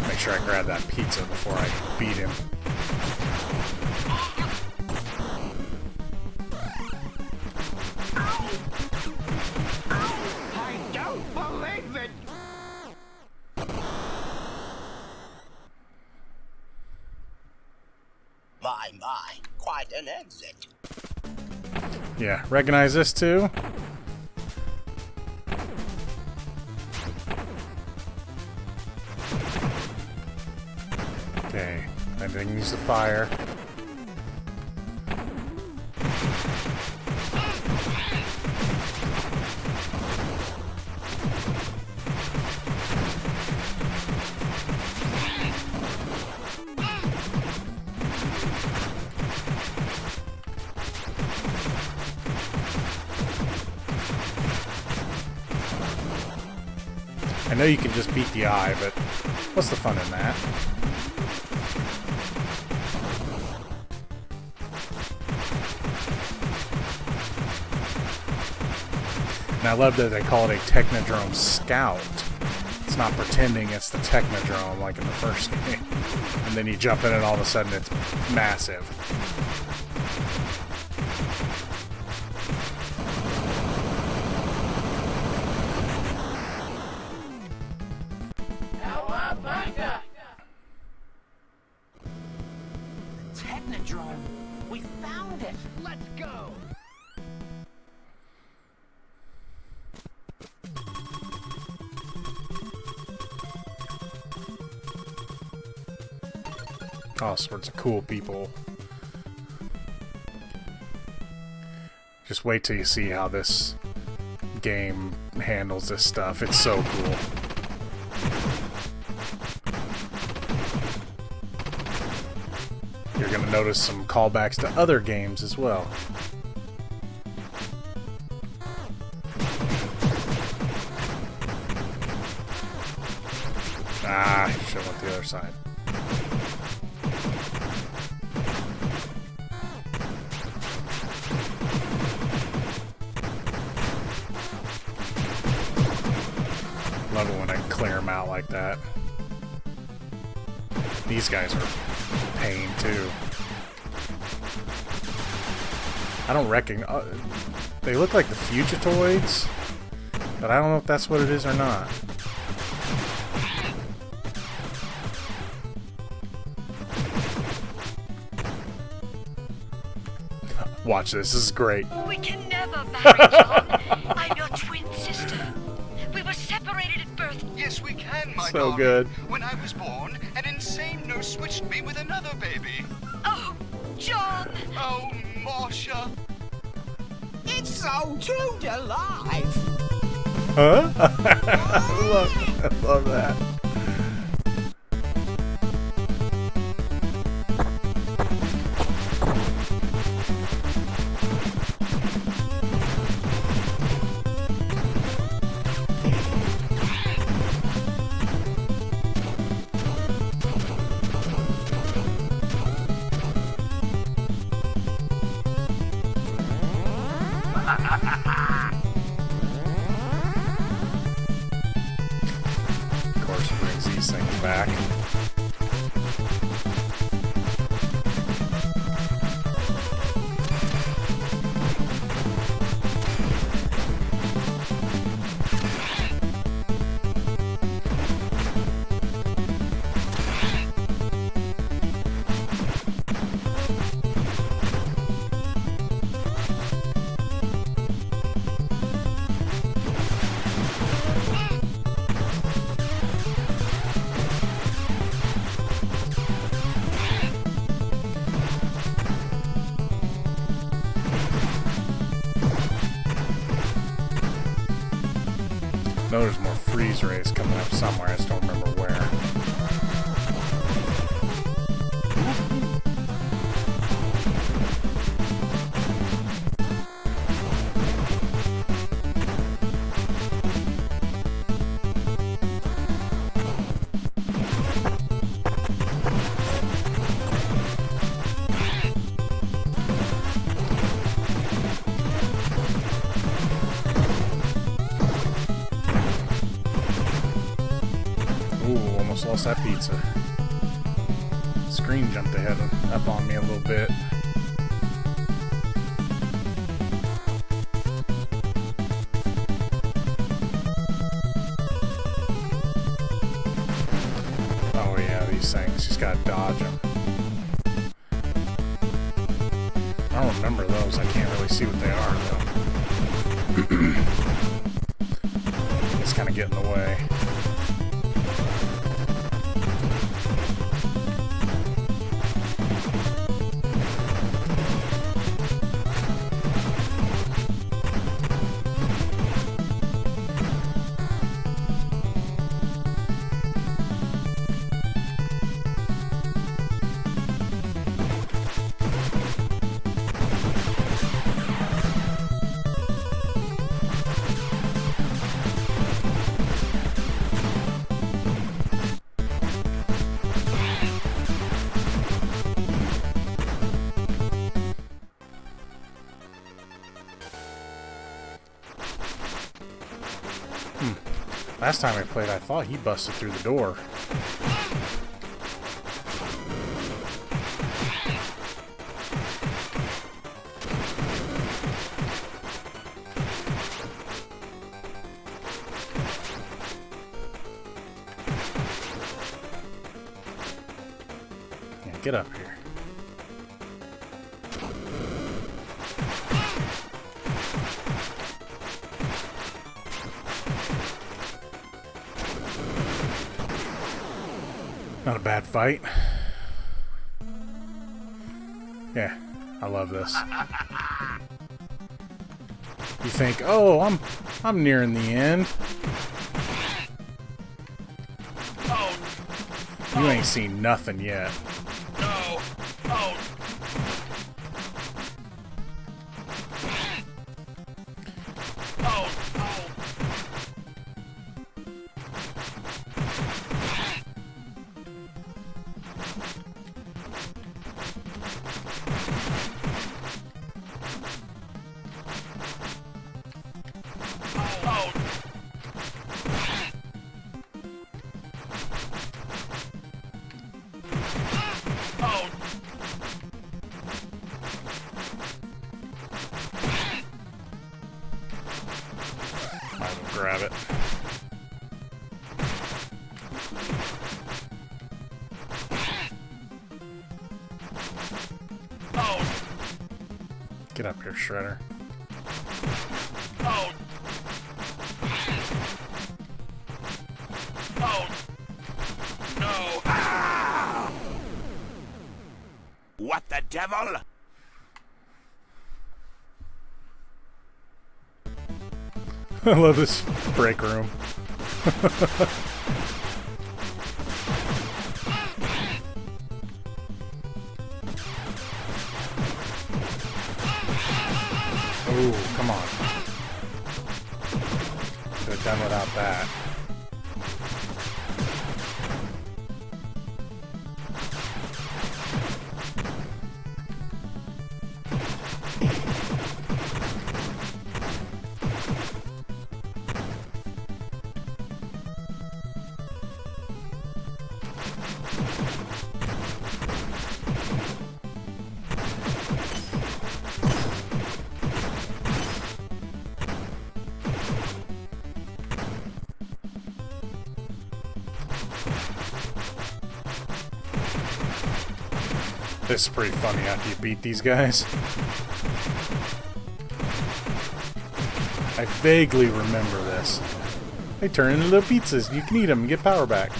Make sure I grab that pizza before I beat him. I don't believe it! My, quite an exit. Yeah, recognize this too? Okay, everything needs to fire. I know you can just beat the eye, but what's the fun in that? And I love that they call it a Technodrome Scout. It's not pretending it's the Technodrome like in the first game. And then you jump in and all of a sudden it's massive. Technodrome! We found it! Let's go! All sorts of cool people. Just wait till you see how this game handles this stuff. It's so cool. You're going to notice some callbacks to other games as well. Ah, should have went the other side. Love it when I clear them out like that. These guys are pain too. I don't recognize. They look like the Fugitoids, but I don't know if that's what it is or not. Watch this. This is great. We can never marry, John. I'm your twin sister. We were separated at birth. Yes, we can, my So darling. good. When I was born, an insane nurse switched me with another baby. Oh, John! Oh, Marcia. It's so true to life! Huh? I love that. Of course, these things back. I know there's more freeze rays coming up somewhere, I just don't remember where. Ooh, almost lost that pizza. Screen jumped ahead up on me a little bit. Oh yeah, these things, just gotta dodge them. I don't remember those, I can't really see what they are though. Just kinda get in the way. Last time I played, I thought he busted through the door. Yeah, get up here. Not a bad fight. Yeah, I love this. You think, oh, I'm nearing the end. You ain't seen nothing yet. Grab it. Get up here, Shredder. No! What the devil? I love this break room. Oh, come on. Could have done without that. This is pretty funny after you beat these guys. I vaguely remember this. They turn into little pizzas. You can eat them and get power back.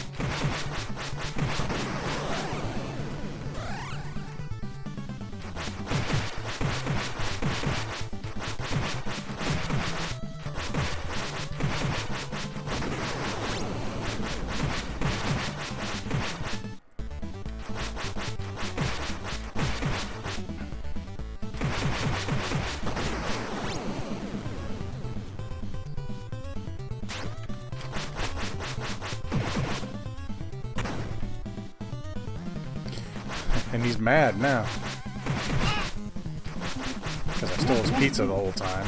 And he's mad now. Because I stole his pizza the whole time.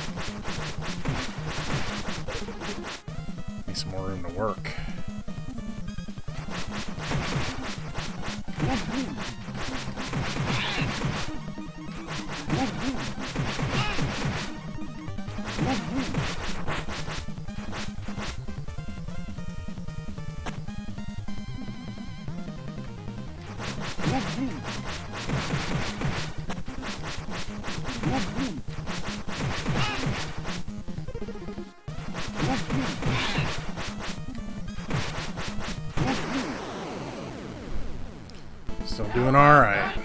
Need some more room to work. Still doing alright.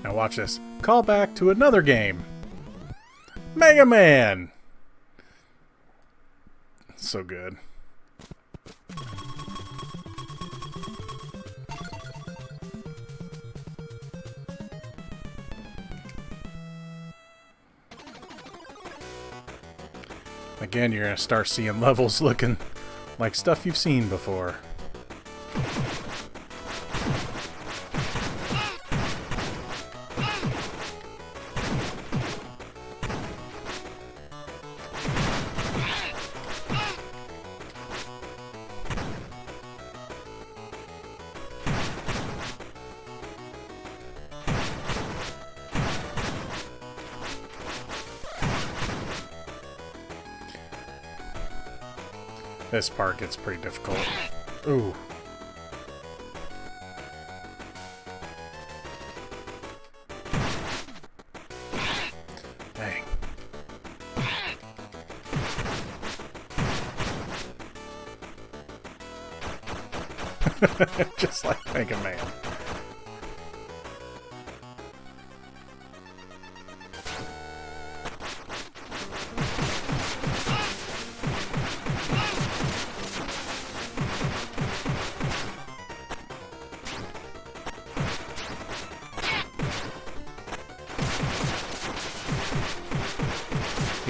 Now watch this. Call back to another game. Mega Man! So good. Again, you're going to start seeing levels looking like stuff you've seen before. This part gets pretty difficult. Ooh. Dang. Just like Mega Man.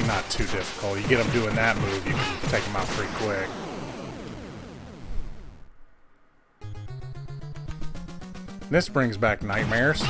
Not too difficult. You get them doing that move, you can take them out pretty quick. This brings back nightmares.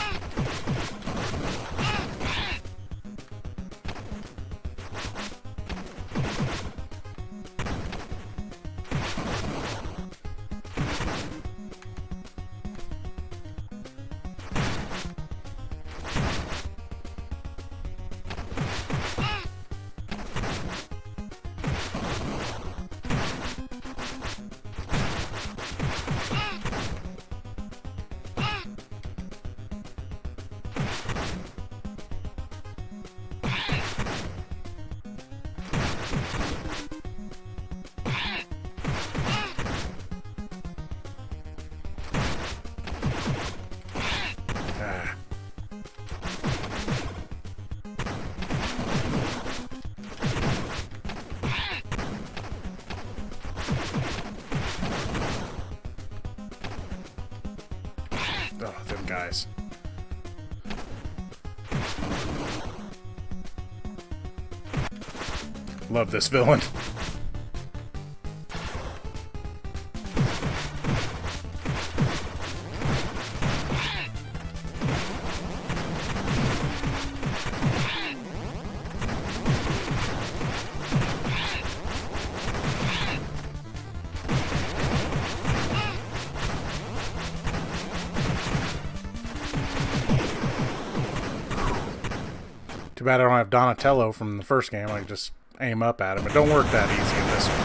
Oh, them guys. Love this villain. Too bad I don't have Donatello from the first game. I can just aim up at him. It don't work that easy in this one.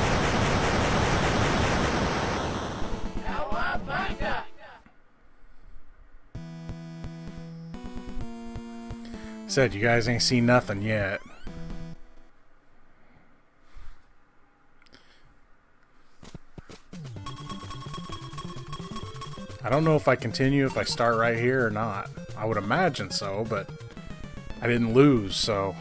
Said you guys ain't seen nothing yet. I don't know if I continue if I start right here or not. I would imagine so, but I didn't lose, so...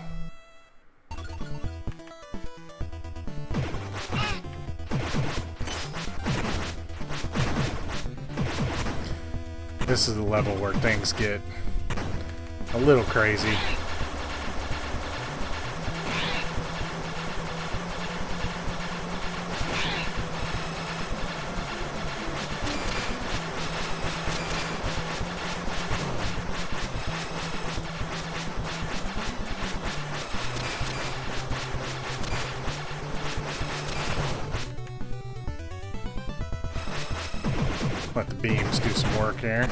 This is the level where things get a little crazy. Let the beams do some work here.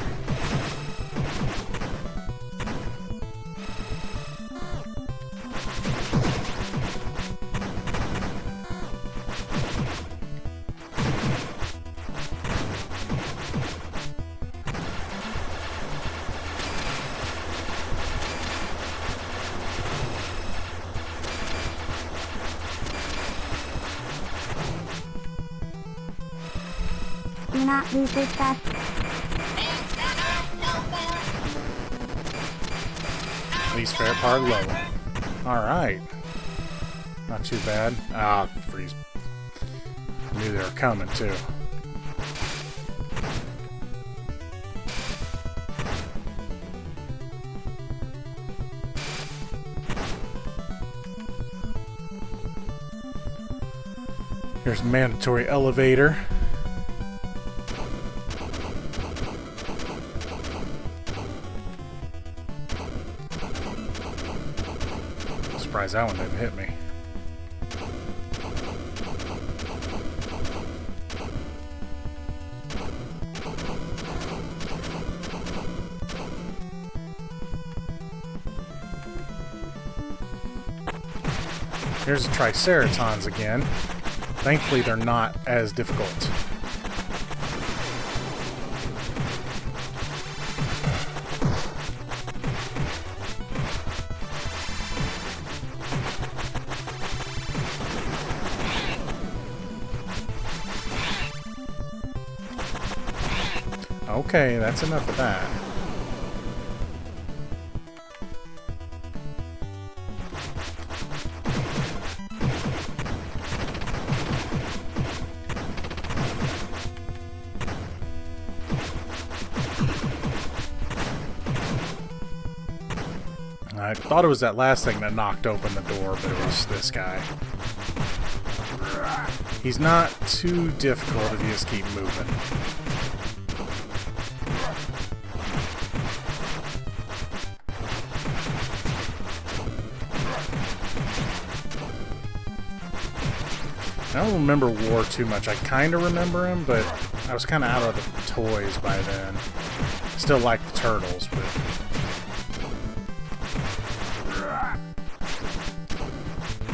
Do not lose this fast. Least fair part level. Alright. Not too bad. Ah, freeze. I knew they were coming too. Here's the mandatory elevator. Surprised that one didn't hit me. Here's the Triceratons again. Thankfully, they're not as difficult. Okay, that's enough of that. I thought it was that last thing that knocked open the door, but it was this guy. He's not too difficult if you just keep moving. I don't remember War too much. I kind of remember him, but I was kind of out of the toys by then. Still like the Turtles, but...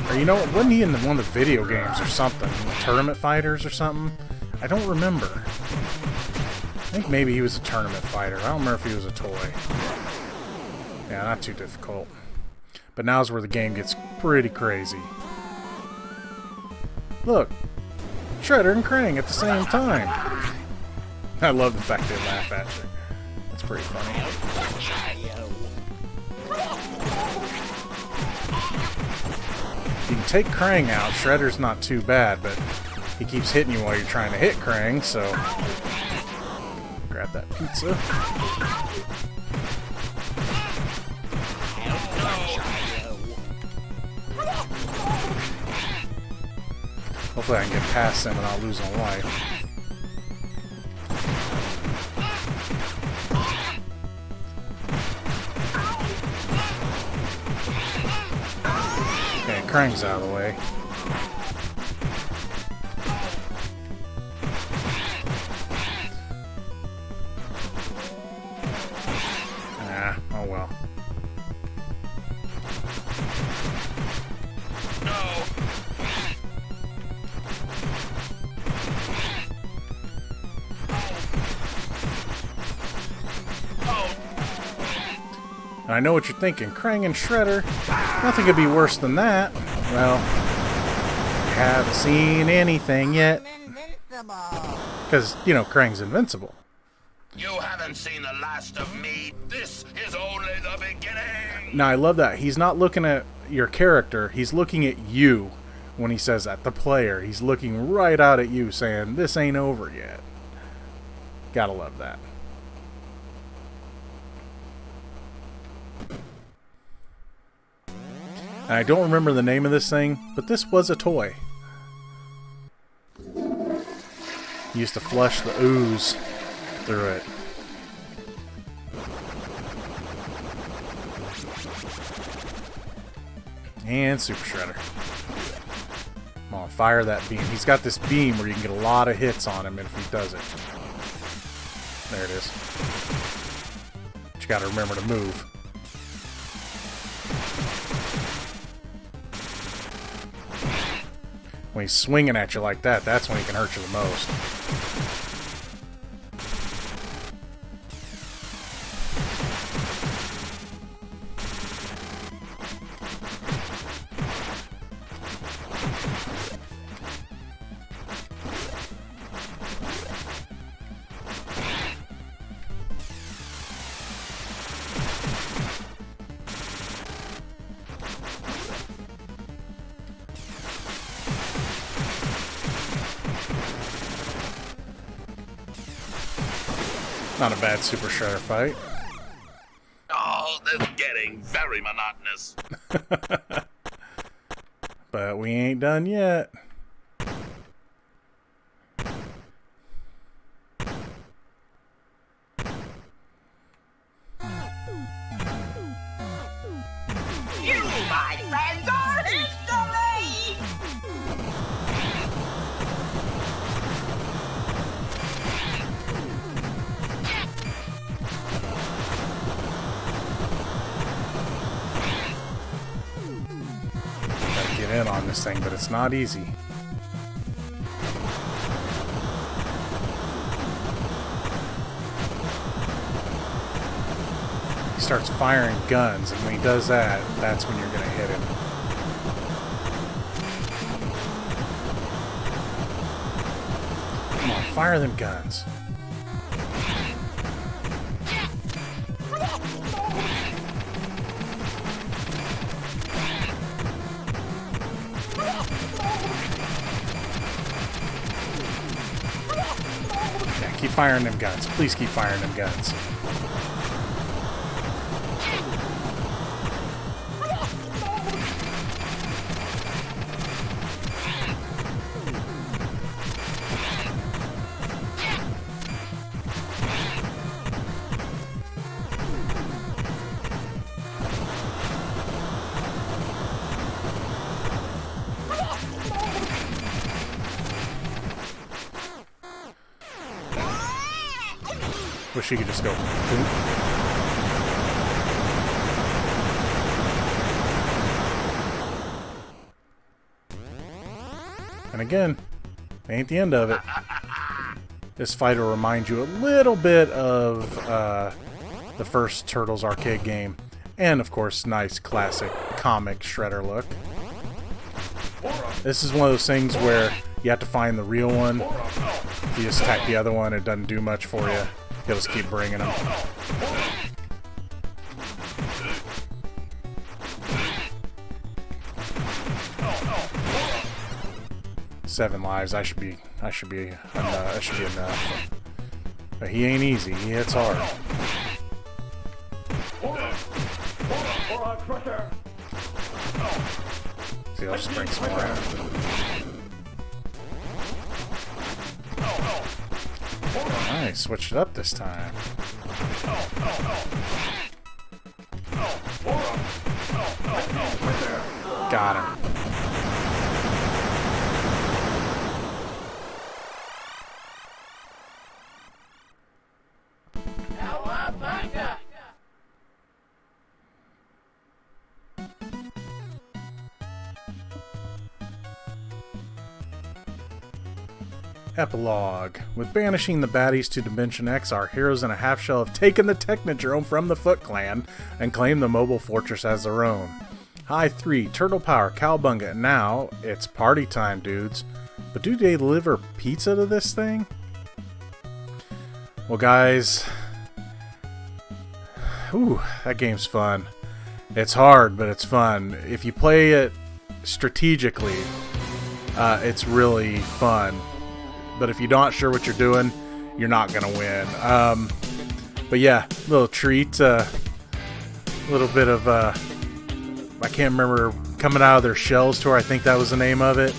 Or you know what? Wasn't he in one of the video games or something? Tournament Fighters or something? I don't remember. I think maybe he was a tournament fighter. I don't remember if he was a toy. Yeah, not too difficult. But now's where the game gets pretty crazy. Look, Shredder and Krang at the same time. I love the fact they laugh at you. That's pretty funny. You can take Krang out. Shredder's not too bad, but he keeps hitting you while you're trying to hit Krang, so... Grab that pizza. Hopefully I can get past him and I'll lose a life. Okay, Krang's out of the way. Ah, oh well. And I know what you're thinking, Krang and Shredder, nothing could be worse than that. Well, haven't seen anything yet. Because, you know, Krang's invincible. You haven't seen the last of me. This is only the beginning. Now, I love that. He's not looking at your character. He's looking at you when he says that. The player. He's looking right out at you saying, this ain't over yet. Gotta love that. And I don't remember the name of this thing, but this was a toy. He used to flush the ooze through it. And Super Shredder. Come on, fire that beam. He's got this beam where you can get a lot of hits on him if he does it. There it is. But you gotta remember to move. When he's swinging at you like that, that's when he can hurt you the most. Not a bad Super Shredder fight. Oh, this is getting very monotonous. But we ain't done yet. You, my friends, are history! Gotta get in on this thing, but it's not easy. He starts firing guns, and when he does that, that's when you're gonna hit him. Come on, fire them guns. Yeah, keep firing them guns. Please keep firing them guns. Wish you could just go. Boop. And again, ain't the end of it. This fight will remind you a little bit of the first Turtles arcade game. And, of course, nice classic comic Shredder look. This is one of those things where you have to find the real one. If you just attack the other one, it doesn't do much for you. You'll just keep bringing them. Seven lives. I should be enough. But he ain't easy. He hits hard. See, I'll just bring some more out. Nice, switched it up this time. Got him. Epilogue. With banishing the baddies to Dimension X, our heroes in a half shell have taken the Technodrome from the Foot Clan and claimed the mobile fortress as their own. High 3, Turtle Power, Cowabunga, and now it's party time, dudes. But do they deliver pizza to this thing? Well, guys, ooh, that game's fun. It's hard, but it's fun. If you play it strategically, it's really fun. But if you're not sure what you're doing, you're not going to win. But yeah, little treat. A little bit of, I can't remember, coming out of their shells tour. I think that was the name of it.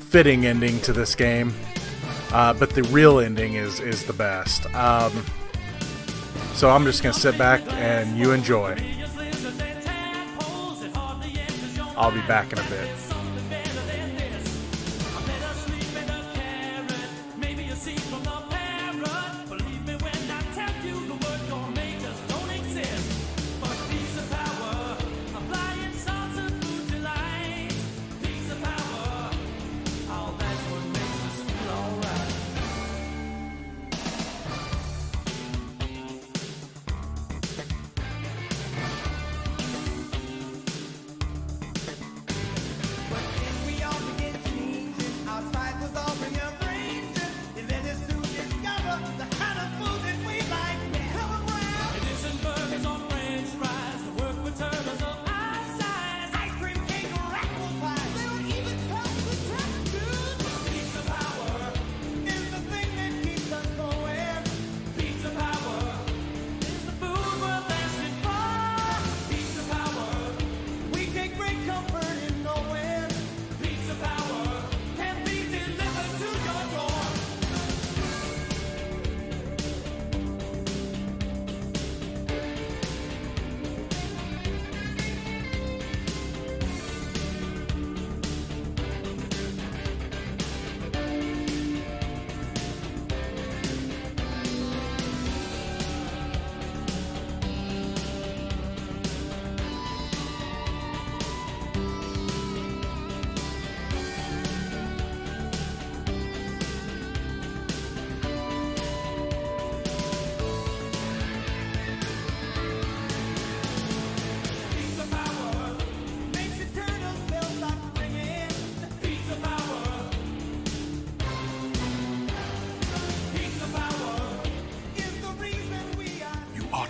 Fitting ending to this game. But the real ending is the best. So I'm just going to sit back and you enjoy. I'll be back in a bit.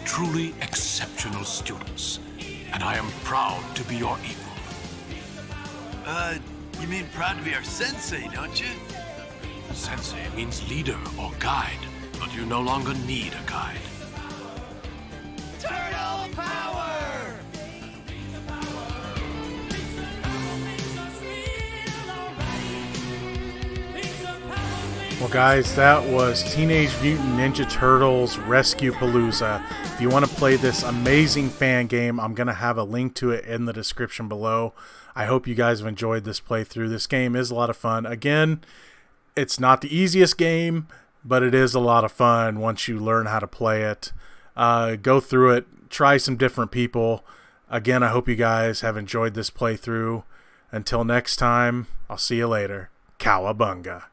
Truly exceptional students, and I am proud to be your equal. You mean proud to be our sensei, don't you? Sensei means leader or guide, but you no longer need a guide. Turtle power! Well, guys, that was Teenage Mutant Ninja Turtles Rescue-Palooza. If you want to play this amazing fan game, I'm going to have a link to it in the description below. I hope you guys have enjoyed this playthrough. This game is a lot of fun. Again, it's not the easiest game, but it is a lot of fun once you learn how to play it. Go through it, try some different people. Again, I hope you guys have enjoyed this playthrough. Until next time, I'll see you later. Cowabunga.